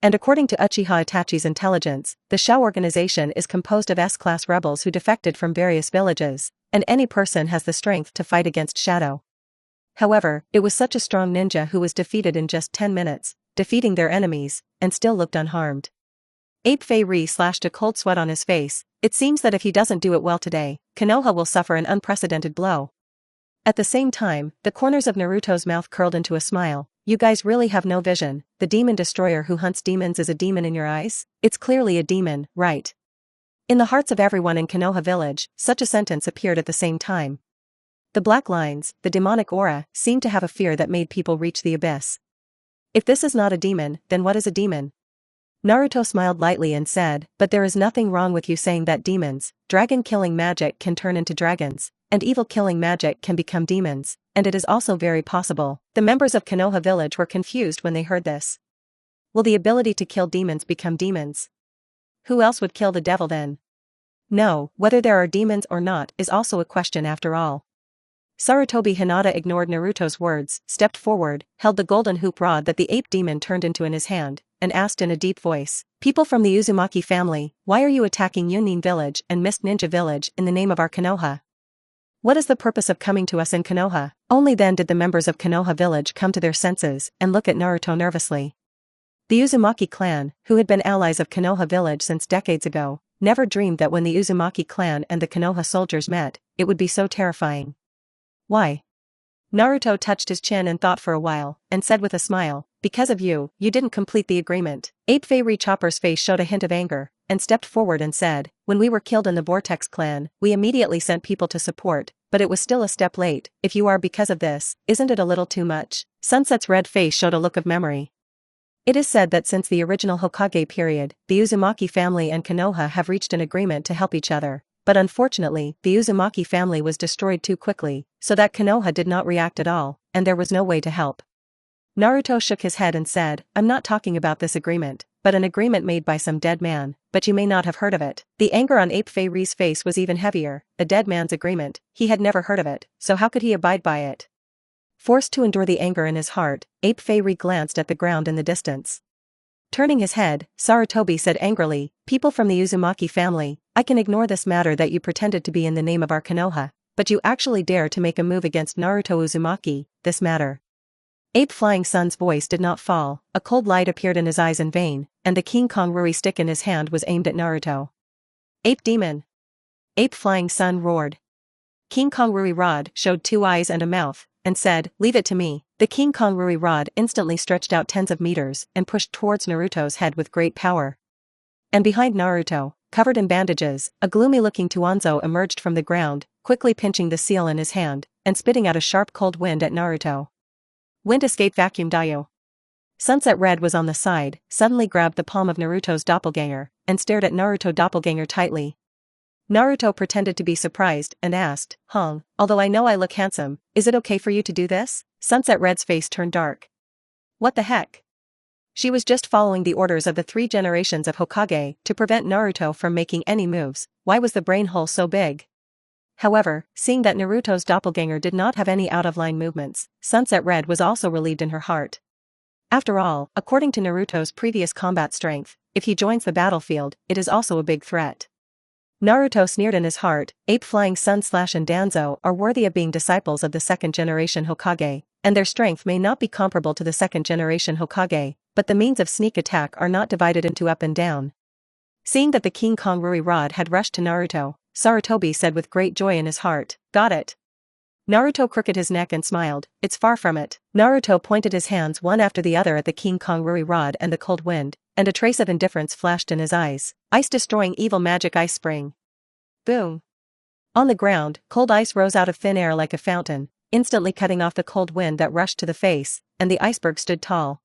And according to Uchiha Itachi's intelligence, the Shao organization is composed of S-class rebels who defected from various villages, and any person has the strength to fight against Shadow. However, it was such a strong ninja who was defeated in just 10 minutes, defeating their enemies, and still looked unharmed. Ape Fei slashed a cold sweat on his face, it seems that if he doesn't do it well today, Konoha will suffer an unprecedented blow. At the same time, the corners of Naruto's mouth curled into a smile, you guys really have no vision, the demon destroyer who hunts demons is a demon in your eyes? It's clearly a demon, right? In the hearts of everyone in Konoha village, such a sentence appeared at the same time. The black lines, the demonic aura, seemed to have a fear that made people reach the abyss. If this is not a demon, then what is a demon? Naruto smiled lightly and said, but there is nothing wrong with you saying that demons, dragon-killing magic can turn into dragons, and evil-killing magic can become demons, and it is also very possible. The members of Konoha village were confused when they heard this. Will the ability to kill demons become demons? Who else would kill the devil then? No, whether there are demons or not is also a question after all. Sarutobi Hinata ignored Naruto's words, stepped forward, held the golden hoop rod that the ape demon turned into in his hand, and asked in a deep voice, People from the Uzumaki family, why are you attacking Yunin village and Mist Ninja village in the name of our Konoha? What is the purpose of coming to us in Konoha? Only then did the members of Konoha village come to their senses and look at Naruto nervously. The Uzumaki clan, who had been allies of Konoha village since decades ago, never dreamed that when the Uzumaki clan and the Konoha soldiers met, it would be so terrifying. Why? Naruto touched his chin and thought for a while, and said with a smile, because of you, you didn't complete the agreement. Ape Fairy Chopper's face showed a hint of anger, and stepped forward and said, when we were killed in the Vortex clan, we immediately sent people to support, but it was still a step late. If you are because of this, isn't it a little too much? Sunset's red face showed a look of memory. It is said that since the original Hokage period, the Uzumaki family and Konoha have reached an agreement to help each other, but unfortunately, the Uzumaki family was destroyed too quickly, so that Konoha did not react at all, and there was no way to help. Naruto shook his head and said, I'm not talking about this agreement, but an agreement made by some dead man, but you may not have heard of it. The anger on Ape Fei's face was even heavier. A dead man's agreement, he had never heard of it, so how could he abide by it? Forced to endure the anger in his heart, Ape Fei glanced at the ground in the distance. Turning his head, Sarutobi said angrily, people from the Uzumaki family, I can ignore this matter that you pretended to be in the name of our Konoha, but you actually dare to make a move against Naruto Uzumaki, this matter. Ape Flying Sun's voice did not fall, a cold light appeared in his eyes in vain, and the King Kong Ruri stick in his hand was aimed at Naruto. Ape Demon! Ape Flying Sun roared. King Kong Ruri rod showed 2 eyes and a mouth, and said, leave it to me. The King Kong Ruri rod instantly stretched out tens of meters and pushed towards Naruto's head with great power. And behind Naruto, covered in bandages, a gloomy-looking Tuanzo emerged from the ground, quickly pinching the seal in his hand, and spitting out a sharp cold wind at Naruto. Wind escape vacuum Daio. Sunset Red was on the side, suddenly grabbed the palm of Naruto's doppelganger, and stared at Naruto doppelganger tightly. Naruto pretended to be surprised and asked, Hong, although I know I look handsome, is it okay for you to do this? Sunset Red's face turned dark. What the heck? She was just following the orders of the 3 generations of Hokage to prevent Naruto from making any moves. Why was the brain hole so big? However, seeing that Naruto's doppelganger did not have any out-of-line movements, Sunset Red was also relieved in her heart. After all, according to Naruto's previous combat strength, if he joins the battlefield, it is also a big threat. Naruto sneered in his heart, Ape Flying Sun / and Danzo are worthy of being disciples of the 2nd generation Hokage, and their strength may not be comparable to the 2nd generation Hokage, but the means of sneak attack are not divided into up and down. Seeing that the King Kong Ruri rod had rushed to Naruto, Sarutobi said with great joy in his heart, got it. Naruto crooked his neck and smiled, it's far from it. Naruto pointed his hands one after the other at the King Kong Ruri rod and the cold wind, and a trace of indifference flashed in his eyes. Ice-destroying evil magic ice spring. Boom. On the ground, cold ice rose out of thin air like a fountain, instantly cutting off the cold wind that rushed to the face, and the iceberg stood tall.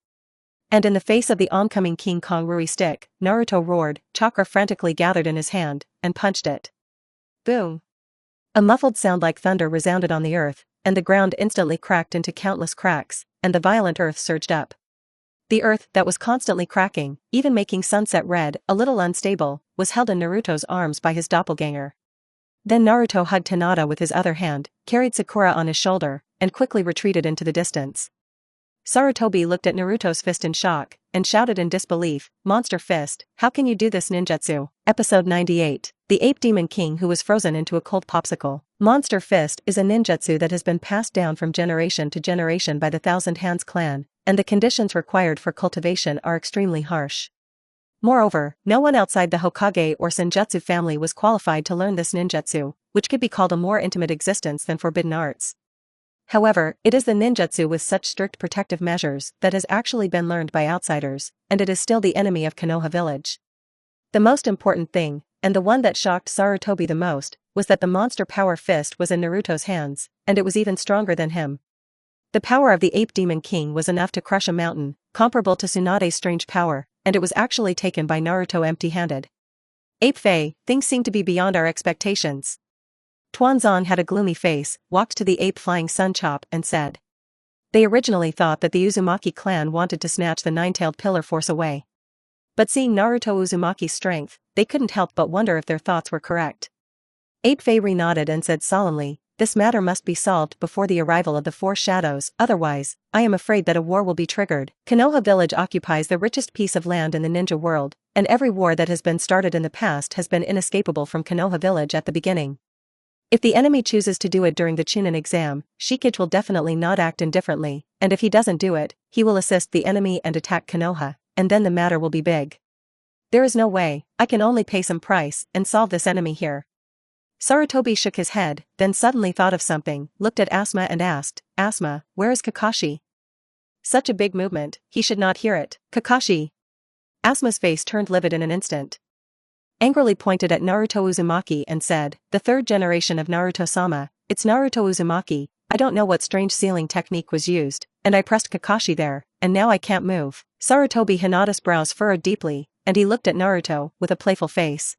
And in the face of the oncoming King Kong Ruri stick, Naruto roared, chakra frantically gathered in his hand, and punched it. Boom. A muffled sound like thunder resounded on the earth, and the ground instantly cracked into countless cracks, and the violent earth surged up. The earth, that was constantly cracking, even making Sunset Red a little unstable, was held in Naruto's arms by his doppelganger. Then Naruto hugged Hinata with his other hand, carried Sakura on his shoulder, and quickly retreated into the distance. Sarutobi looked at Naruto's fist in shock, and shouted in disbelief, Monster Fist, how can you do this ninjutsu? Episode 98. The Ape Demon King who was frozen into a cold popsicle. Monster Fist is a ninjutsu that has been passed down from generation to generation by the Thousand Hands clan, and the conditions required for cultivation are extremely harsh. Moreover, no one outside the Hokage or Senjutsu family was qualified to learn this ninjutsu, which could be called a more intimate existence than forbidden arts. However, it is the ninjutsu with such strict protective measures that has actually been learned by outsiders, and it is still the enemy of Konoha village. The most important thing, and the one that shocked Sarutobi the most, was that the monster power fist was in Naruto's hands, and it was even stronger than him. The power of the Ape Demon King was enough to crush a mountain, comparable to Tsunade's strange power, and it was actually taken by Naruto empty-handed. Ape Fei, things seem to be beyond our expectations. Tuanzong had a gloomy face, walked to the Ape Flying Sun Chop and said. They originally thought that the Uzumaki clan wanted to snatch the nine-tailed pillar force away. But seeing Naruto Uzumaki's strength, they couldn't help but wonder if their thoughts were correct. Ape Fei nodded and said solemnly, this matter must be solved before the arrival of the Four Shadows, otherwise, I am afraid that a war will be triggered. Konoha village occupies the richest piece of land in the ninja world, and every war that has been started in the past has been inescapable from Konoha village at the beginning. If the enemy chooses to do it during the Chunin exam, Shikage will definitely not act indifferently, and if he doesn't do it, he will assist the enemy and attack Konoha, and then the matter will be big. There is no way, I can only pay some price and solve this enemy here. Sarutobi shook his head, then suddenly thought of something, looked at Asuma and asked, Asuma, where is Kakashi? Such a big movement, he should not hear it. Kakashi. Asuma's face turned livid in an instant. Angrily pointed at Naruto Uzumaki and said, the 3rd generation of Naruto-sama, it's Naruto Uzumaki, I don't know what strange sealing technique was used, and I pressed Kakashi there, and now I can't move. Sarutobi Hinata's brows furrowed deeply, and he looked at Naruto with a playful face.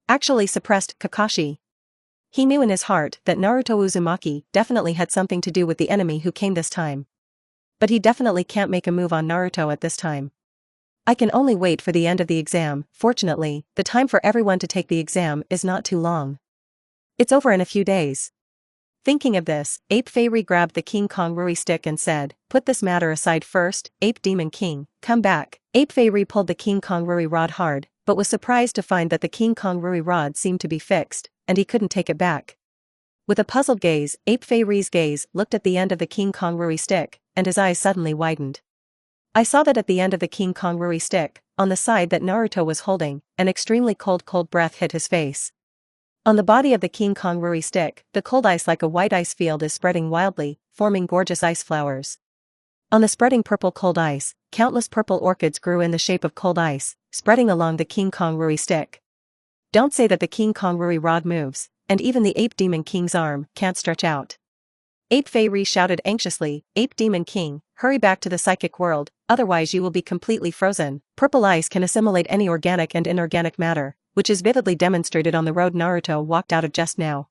Actually suppressed Kakashi. He knew in his heart that Naruto Uzumaki definitely had something to do with the enemy who came this time. But he definitely can't make a move on Naruto at this time. I can only wait for the end of the exam. Fortunately, the time for everyone to take the exam is not too long. It's over in a few days. Thinking of this, Ape Fairy grabbed the King Kong Rui stick and said, "Put this matter aside first, Ape Demon King, come back." Ape Fairy pulled the King Kong Rui rod hard, but was surprised to find that the King Kong Rui rod seemed to be fixed, and he couldn't take it back. With a puzzled gaze, Ape Fairy's gaze looked at the end of the King Kong Rui stick, and his eyes suddenly widened. I saw that at the end of the King Kong Rui stick, on the side that Naruto was holding, an extremely cold breath hit his face. On the body of the King Kong Rui stick, the cold ice like a white ice field is spreading wildly, forming gorgeous ice flowers. On the spreading purple cold ice, countless purple orchids grew in the shape of cold ice, spreading along the King Kong Rui stick. Don't say that the King Kong Rui rod moves, and even the Ape Demon King's arm can't stretch out. Ape Fairy shouted anxiously, "Ape Demon King, hurry back to the psychic world, otherwise you will be completely frozen." Purple ice can assimilate any organic and inorganic matter, which is vividly demonstrated on the road Naruto walked out of just now.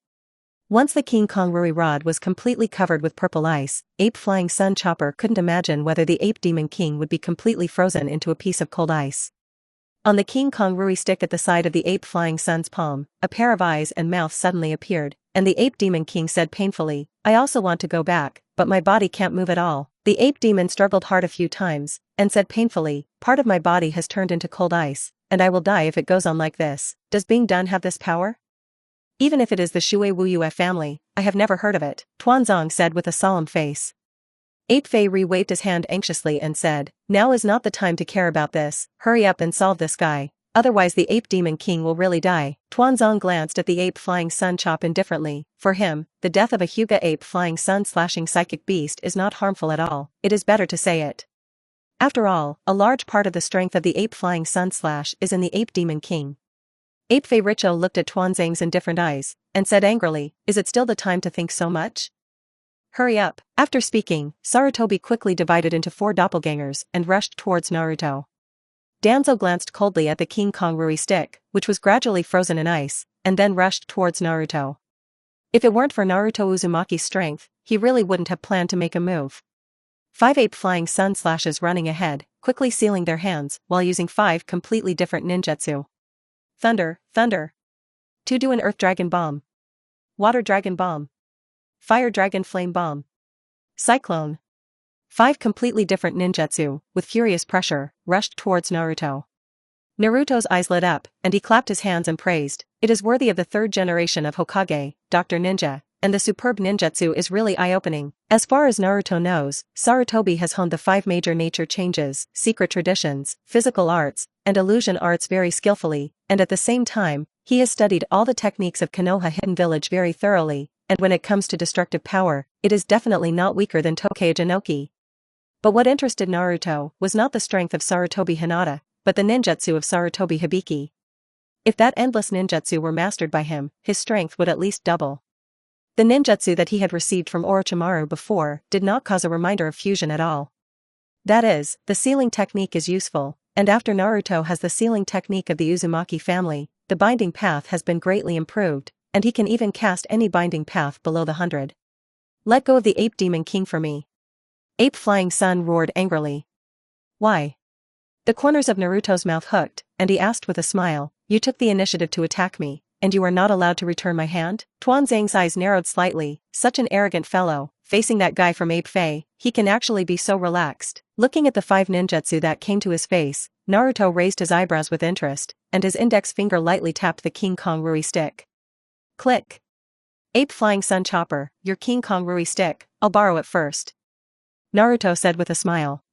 Once the King Kong Rui rod was completely covered with purple ice, Ape Flying Sun Chopper couldn't imagine whether the Ape Demon King would be completely frozen into a piece of cold ice. On the King Kong Rui stick at the side of the Ape Flying Sun's palm, a pair of eyes and mouth suddenly appeared, and the Ape Demon King said painfully, "I also want to go back, but my body can't move at all." The Ape Demon struggled hard a few times, and said painfully, "Part of my body has turned into cold ice, and I will die if it goes on like this." Does being done have this power? Even if it is the Shui Wuyue family, I have never heard of it, Tuanzong said with a solemn face. Ape Fairy waved his hand anxiously and said, "Now is not the time to care about this, hurry up and solve this guy, otherwise the Ape Demon King will really die." Tuanzong glanced at the Ape Flying Sun Chop indifferently. For him, the death of a Hyuga Ape Flying Sun slashing psychic beast is not harmful at all, it is better to say it. After all, a large part of the strength of the Ape Flying Sun slash is in the Ape Demon King. Ape Fei Richo looked at Tuanzang's indifferent eyes, and said angrily, "Is it still the time to think so much? Hurry up." After speaking, Sarutobi quickly divided into 4 doppelgangers and rushed towards Naruto. Danzo glanced coldly at the King Kong Rui stick, which was gradually frozen in ice, and then rushed towards Naruto. If it weren't for Naruto Uzumaki's strength, he really wouldn't have planned to make a move. 5 Ape Flying Sun slashes running ahead, quickly sealing their hands while using 5 completely different ninjutsu. Thunder, Thunder. To do an Earth Dragon Bomb. Water Dragon Bomb. Fire Dragon Flame Bomb. Cyclone. 5 completely different ninjutsu, with furious pressure, rushed towards Naruto. Naruto's eyes lit up, and he clapped his hands and praised, "It is worthy of the 3rd generation of Hokage, Dr. Ninja, and the superb ninjutsu is really eye-opening." As far as Naruto knows, Sarutobi has honed the 5 major nature changes, secret traditions, physical arts, and illusion arts very skillfully, and at the same time, he has studied all the techniques of Konoha Hidden Village very thoroughly, and when it comes to destructive power, it is definitely not weaker than Tokei Inoki. But what interested Naruto was not the strength of Sarutobi Hinata, but the ninjutsu of Sarutobi Hibiki. If that endless ninjutsu were mastered by him, his strength would at least double. The ninjutsu that he had received from Orochimaru before did not cause a reminder of fusion at all. That is, the sealing technique is useful, and after Naruto has the sealing technique of the Uzumaki family, the binding path has been greatly improved, and he can even cast any binding path below the 100. "Let go of the Ape Demon King for me." Ape Flying Sun roared angrily. "Why?" The corners of Naruto's mouth hooked, and he asked with a smile, "You took the initiative to attack me, and you are not allowed to return my hand?" Tuanzang's eyes narrowed slightly. Such an arrogant fellow, facing that guy from Ape Fei, he can actually be so relaxed. Looking at the 5 ninjutsu that came to his face, Naruto raised his eyebrows with interest, and his index finger lightly tapped the King Kong Rui stick. Click. "Ape Flying Sun Chopper, your King Kong Rui stick, I'll borrow it first," Naruto said with a smile.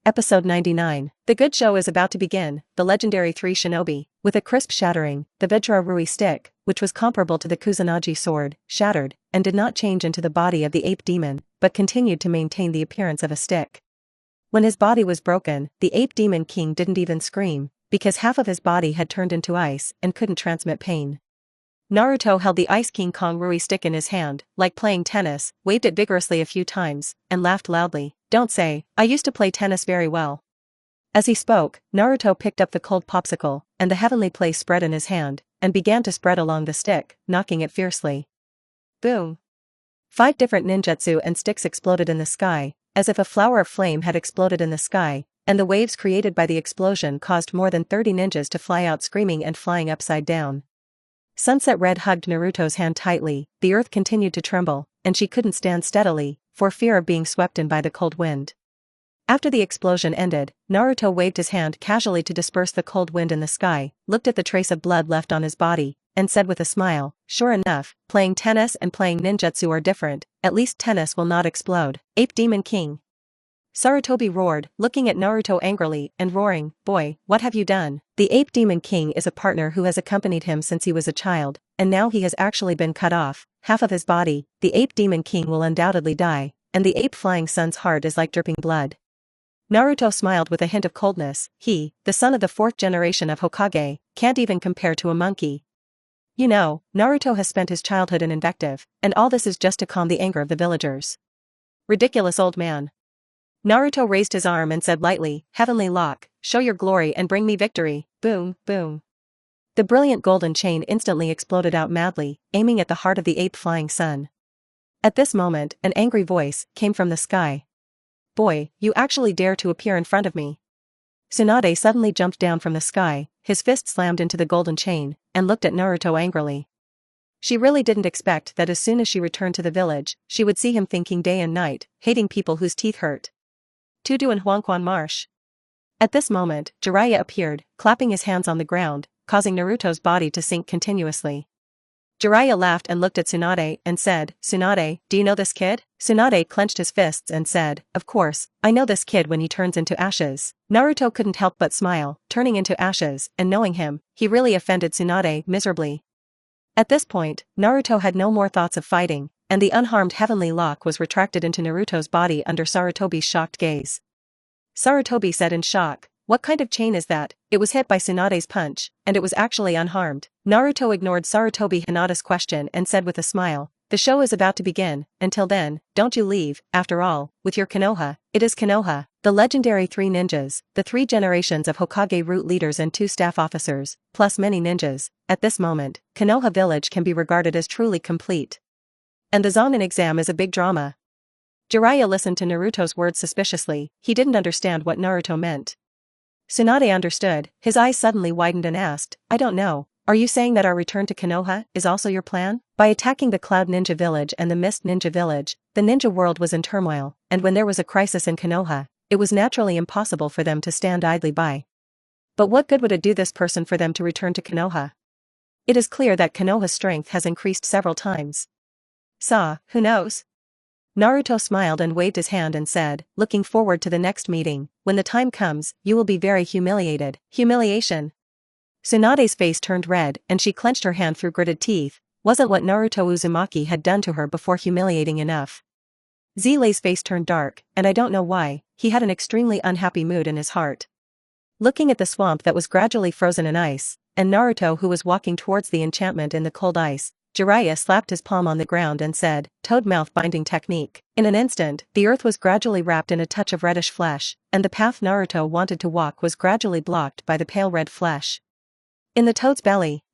Episode 99. The good show is about to begin. The legendary 3 Shinobi, with a crisp shattering, the Vajra Rui stick, which was comparable to the Kusanagi sword, shattered, and did not change into the body of the ape demon, but continued to maintain the appearance of a stick. When his body was broken, the Ape Demon King didn't even scream, because half of his body had turned into ice and couldn't transmit pain. Naruto held the Ice King Kong Rui stick in his hand, like playing tennis, waved it vigorously a few times, and laughed loudly. "Don't say, I used to play tennis very well." As he spoke, Naruto picked up the cold popsicle, and the heavenly place spread in his hand, and began to spread along the stick, knocking it fiercely. Boom! 5 different ninjutsu and sticks exploded in the sky, as if a flower of flame had exploded in the sky, and the waves created by the explosion caused more than 30 ninjas to fly out screaming and flying upside down. Sunset Red hugged Naruto's hand tightly, the earth continued to tremble, and she couldn't stand steadily, for fear of being swept in by the cold wind. After the explosion ended, Naruto waved his hand casually to disperse the cold wind in the sky, looked at the trace of blood left on his body, and said with a smile, "Sure enough, playing tennis and playing ninjutsu are different, at least tennis will not explode." Ape Demon King. Sarutobi roared, looking at Naruto angrily and roaring, "Boy, what have you done?" The Ape Demon King is a partner who has accompanied him since he was a child, and now he has actually been cut off, half of his body. The Ape Demon King will undoubtedly die, and the Ape Flying Sun's heart is like dripping blood. Naruto smiled with a hint of coldness. He, the son of the 4th generation of Hokage, can't even compare to a monkey. You know, Naruto has spent his childhood in invective, and all this is just to calm the anger of the villagers. Ridiculous old man. Naruto raised his arm and said lightly, "Heavenly Lock, show your glory and bring me victory." Boom, boom. The brilliant golden chain instantly exploded out madly, aiming at the heart of the Ape Flying Sun. At this moment, an angry voice came from the sky. "Boy, you actually dare to appear in front of me." Tsunade suddenly jumped down from the sky, his fist slammed into the golden chain, and looked at Naruto angrily. She really didn't expect that as soon as she returned to the village, she would see him thinking day and night, hating people whose teeth hurt. Tudu and Huangquan Marsh. At this moment, Jiraiya appeared, clapping his hands on the ground, causing Naruto's body to sink continuously. Jiraiya laughed and looked at Tsunade and said, "Tsunade, do you know this kid?" Tsunade clenched his fists and said, "Of course, I know this kid when he turns into ashes." Naruto couldn't help but smile, turning into ashes, and knowing him, he really offended Tsunade miserably. At this point, Naruto had no more thoughts of fighting, and the unharmed heavenly lock was retracted into Naruto's body under Sarutobi's shocked gaze. Sarutobi said in shock, "What kind of chain is that?" It was hit by Tsunade's punch, and it was actually unharmed. Naruto ignored Sarutobi Hinata's question and said with a smile, "The show is about to begin, until then, don't you leave, after all, with your Konoha." It is Konoha, the legendary 3 ninjas, the 3 generations of Hokage root leaders and 2 staff officers, plus many ninjas. At this moment, Konoha village can be regarded as truly complete. And the Zonin exam is a big drama. Jiraiya listened to Naruto's words suspiciously, he didn't understand what Naruto meant. Tsunade understood, his eyes suddenly widened and asked, "I don't know, are you saying that our return to Konoha is also your plan?" By attacking the Cloud Ninja Village and the Mist Ninja Village, the ninja world was in turmoil, and when there was a crisis in Konoha, it was naturally impossible for them to stand idly by. But what good would it do this person for them to return to Konoha? It is clear that Konoha's strength has increased several times. Who knows? Naruto smiled and waved his hand and said, "Looking forward to the next meeting. When the time comes, you will be very humiliated." Humiliation? Tsunade's face turned red and she clenched her hand through gritted teeth. Wasn't what Naruto Uzumaki had done to her before humiliating enough? Zilei's face turned dark, and I don't know why, he had an extremely unhappy mood in his heart. Looking at the swamp that was gradually frozen in ice, and Naruto who was walking towards the enchantment in the cold ice, Jiraiya slapped his palm on the ground and said, "Toad mouth binding technique." In an instant, the earth was gradually wrapped in a touch of reddish flesh, and the path Naruto wanted to walk was gradually blocked by the pale red flesh. In the toad's belly.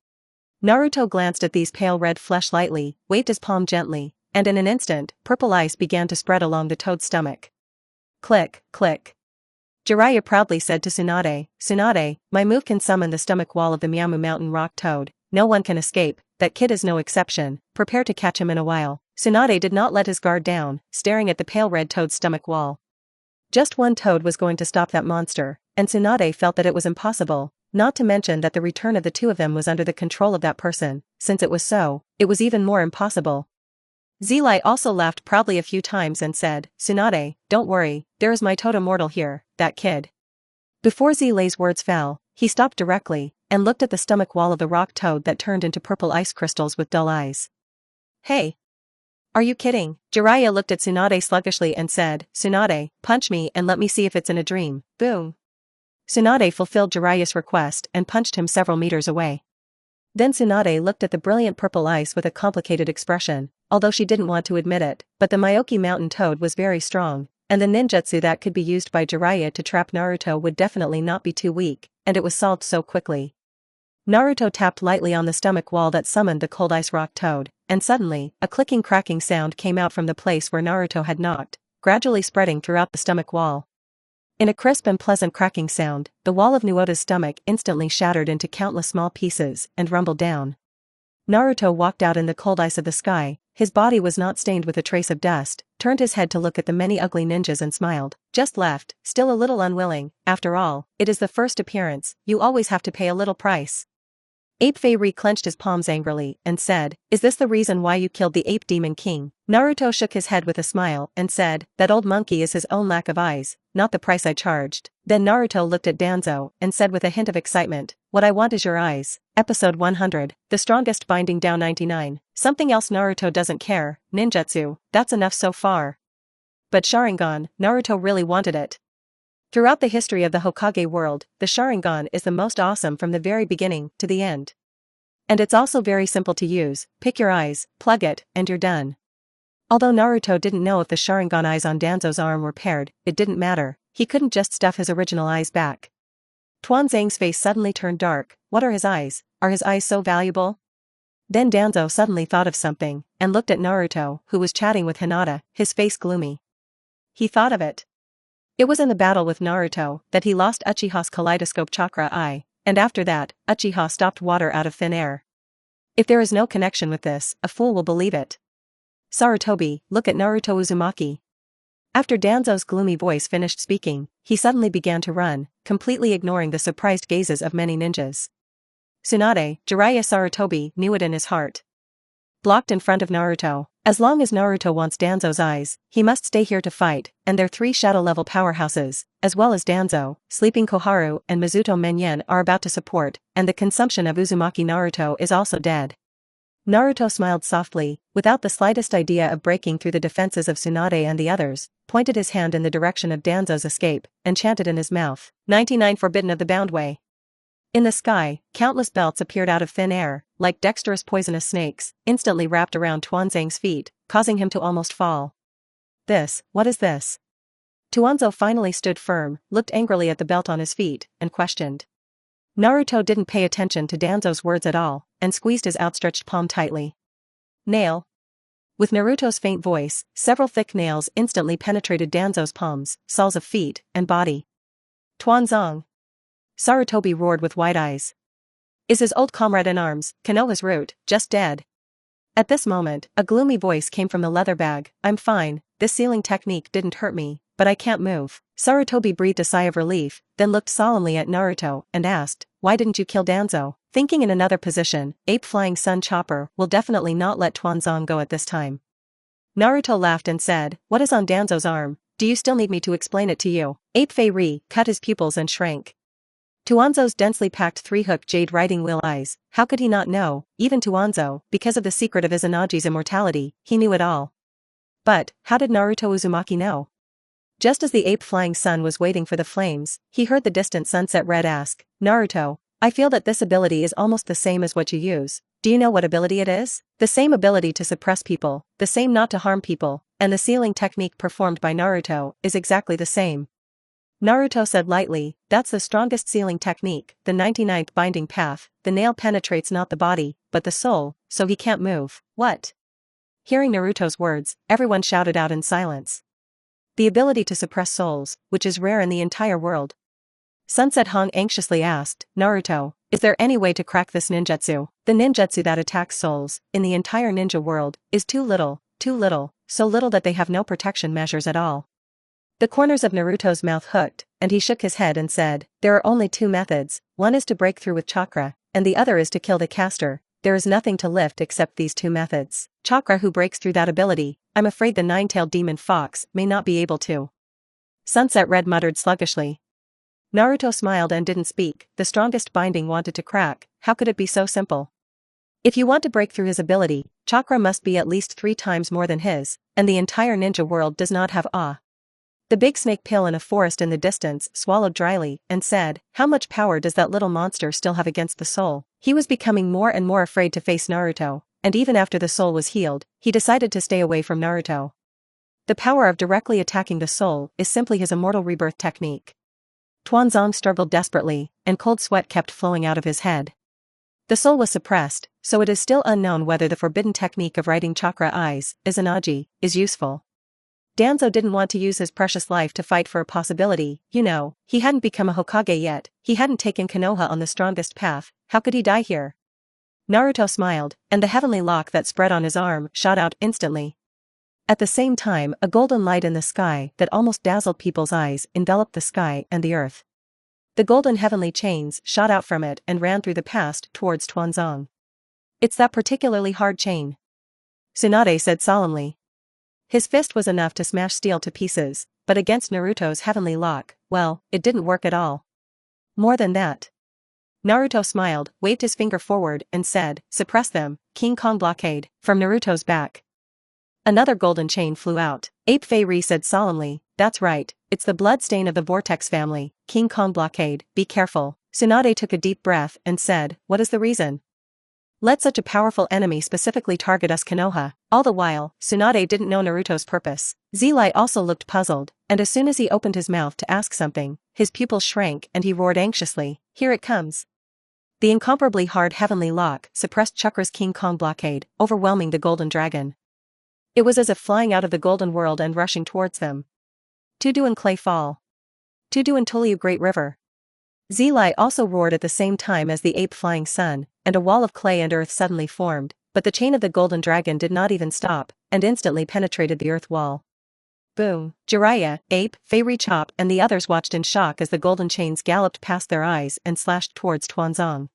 Naruto glanced at these pale red flesh lightly, waved his palm gently, and in an instant, purple ice began to spread along the toad's stomach. Click, click. Jiraiya proudly said to Tsunade, "Tsunade, my move can summon the stomach wall of the Miamu Mountain rock toad. No one can escape, that kid is no exception, prepare to catch him in a while." Tsunade did not let his guard down, staring at the pale red toad's stomach wall. Just one toad was going to stop that monster, and Tsunade felt that it was impossible, not to mention that the return of the 2 of them was under the control of that person. Since it was so, it was even more impossible. Zilei also laughed proudly a few times and said, "Tsunade, don't worry, there is my toad immortal here, that kid." Before Zilei's words fell, he stopped directly, and looked at the stomach wall of the rock toad that turned into purple ice crystals with dull eyes. "Hey! Are you kidding?" Jiraiya looked at Tsunade sluggishly and said, "Tsunade, punch me and let me see if it's in a dream." Boom! Tsunade fulfilled Jiraiya's request and punched him several meters away. Then Tsunade looked at the brilliant purple ice with a complicated expression, although she didn't want to admit it, but the Myoki mountain toad was very strong, and the ninjutsu that could be used by Jiraiya to trap Naruto would definitely not be too weak, and it was solved so quickly. Naruto tapped lightly on the stomach wall that summoned the cold ice rock toad, and suddenly, a clicking cracking sound came out from the place where Naruto had knocked, gradually spreading throughout the stomach wall. In a crisp and pleasant cracking sound, the wall of Naruto's stomach instantly shattered into countless small pieces and rumbled down. Naruto walked out in the cold ice of the sky. His body was not stained with a trace of dust, turned his head to look at the many ugly ninjas and smiled. Just left, still a little unwilling, after all, it is the first appearance, you always have to pay a little price. Ape Fei clenched his palms angrily and said, "Is this the reason why you killed the Ape Demon King?" Naruto shook his head with a smile and said, "That old monkey is his own lack of eyes, not the price I charged." Then Naruto looked at Danzo and said with a hint of excitement, "What I want is your eyes." Episode 100, The Strongest Binding Down 99. Something else Naruto doesn't care, ninjutsu, that's enough so far. But Sharingan, Naruto really wanted it. Throughout the history of the Hokage world, the Sharingan is the most awesome from the very beginning to the end. And it's also very simple to use, pick your eyes, plug it, and you're done. Although Naruto didn't know if the Sharingan eyes on Danzo's arm were paired, it didn't matter, he couldn't just stuff his original eyes back. Tuanzang's face suddenly turned dark. What are his eyes? Are his eyes so valuable? Then Danzo suddenly thought of something, and looked at Naruto, who was chatting with Hinata, his face gloomy. He thought of it. It was in the battle with Naruto that he lost Uchiha's kaleidoscope chakra eye, and after that, Uchiha stopped water out of thin air. If there is no connection with this, a fool will believe it. Sarutobi, look at Naruto Uzumaki. After Danzo's gloomy voice finished speaking, he suddenly began to run, completely ignoring the surprised gazes of many ninjas. Tsunade, Jiraiya Sarutobi knew it in his heart. Blocked in front of Naruto. As long as Naruto wants Danzo's eyes, he must stay here to fight, and their three shadow-level powerhouses, as well as Danzo, Sleeping Koharu and Mizuto Menyen are about to support, and the consumption of Uzumaki Naruto is also dead. Naruto smiled softly, without the slightest idea of breaking through the defenses of Tsunade and the others, pointed his hand in the direction of Danzo's escape, and chanted in his mouth, 99 Forbidden of the Bound Way. In the sky, countless belts appeared out of thin air, like dexterous poisonous snakes, instantly wrapped around Tuanzang's feet, causing him to almost fall. What is this? Tuanzo finally stood firm, looked angrily at the belt on his feet, and questioned. Naruto didn't pay attention to Danzo's words at all, and squeezed his outstretched palm tightly. Nail. With Naruto's faint voice, several thick nails instantly penetrated Danzo's palms, soles of feet, and body. Tuanzang. Sarutobi roared with wide eyes. Is his old comrade in arms, Konoha's root, just dead? At this moment, a gloomy voice came from the leather bag. I'm fine, this sealing technique didn't hurt me, but I can't move. Sarutobi breathed a sigh of relief, then looked solemnly at Naruto and asked, why didn't you kill Danzo? Thinking in another position, Ape Flying Sun Chopper will definitely not let Tuanzang go at this time. Naruto laughed and said, what is on Danzo's arm? Do you still need me to explain it to you? Ape Fei cut his pupils and shrank. Tuanzo's densely packed three-hook jade riding wheel eyes, how could he not know? Even Tuanzo, because of the secret of Izanagi's immortality, he knew it all. But, how did Naruto Uzumaki know? Just as the ape flying sun was waiting for the flames, he heard the distant Sunset Red ask, Naruto, I feel that this ability is almost the same as what you use. Do you know what ability it is? The same ability to suppress people, the same not to harm people, and the sealing technique performed by Naruto is exactly the same. Naruto said lightly, that's the strongest sealing technique, the 99th binding path, the nail penetrates not the body, but the soul, so he can't move. What? Hearing Naruto's words, everyone shouted out in silence. The ability to suppress souls, which is rare in the entire world. Sunset Hong anxiously asked, Naruto, is there any way to crack this ninjutsu? The ninjutsu that attacks souls, in the entire ninja world, is too little, so little that they have no protection measures at all. The corners of Naruto's mouth hooked, and he shook his head and said, there are only two methods, one is to break through with chakra, and the other is to kill the caster. There is nothing to lift except these two methods. Chakra who breaks through that ability, I'm afraid the nine-tailed demon fox may not be able to. Sunset Red muttered sluggishly. Naruto smiled and didn't speak, the strongest binding wanted to crack, how could it be so simple? If you want to break through his ability, chakra must be at least 3 times more than his, and the entire ninja world does not have The big snake pill in a forest in the distance swallowed dryly and said, how much power does that little monster still have against the soul? He was becoming more and more afraid to face Naruto, and even after the soul was healed, he decided to stay away from Naruto. The power of directly attacking the soul is simply his immortal rebirth technique. Tuanzong struggled desperately, and cold sweat kept flowing out of his head. The soul was suppressed, so it is still unknown whether the forbidden technique of writing chakra eyes, Izanagi, is useful. Danzo didn't want to use his precious life to fight for a possibility, he hadn't become a Hokage yet, he hadn't taken Konoha on the strongest path, how could he die here? Naruto smiled, and the heavenly lock that spread on his arm shot out instantly. At the same time, a golden light in the sky that almost dazzled people's eyes enveloped the sky and the earth. The golden heavenly chains shot out from it and ran through the past towards Tuanzong. It's that particularly hard chain, Tsunade said solemnly. His fist was enough to smash steel to pieces, but against Naruto's heavenly lock, well, it didn't work at all. More than that. Naruto smiled, waved his finger forward, and said, "Suppress them, King Kong blockade," from Naruto's back. Another golden chain flew out. Ape Fei said solemnly, "That's right, it's the blood stain of the Vortex family, King Kong blockade, be careful." Tsunade took a deep breath and said, "What is the reason? Let such a powerful enemy specifically target us Konoha?" All the while, Tsunade didn't know Naruto's purpose. Zilai also looked puzzled, and as soon as he opened his mouth to ask something, his pupils shrank and he roared anxiously, "Here it comes." The incomparably hard heavenly lock suppressed Chakra's King Kong blockade, overwhelming the golden dragon. It was as if flying out of the golden world and rushing towards them. Tudu and clay fall. Tudu and Toliu Great River. Zilai also roared at the same time as the ape flying sun, and a wall of clay and earth suddenly formed, but the chain of the golden dragon did not even stop, and instantly penetrated the earth wall. Boom! Jiraiya, Ape, Fei Chop and the others watched in shock as the golden chains galloped past their eyes and slashed towards Tuanzong.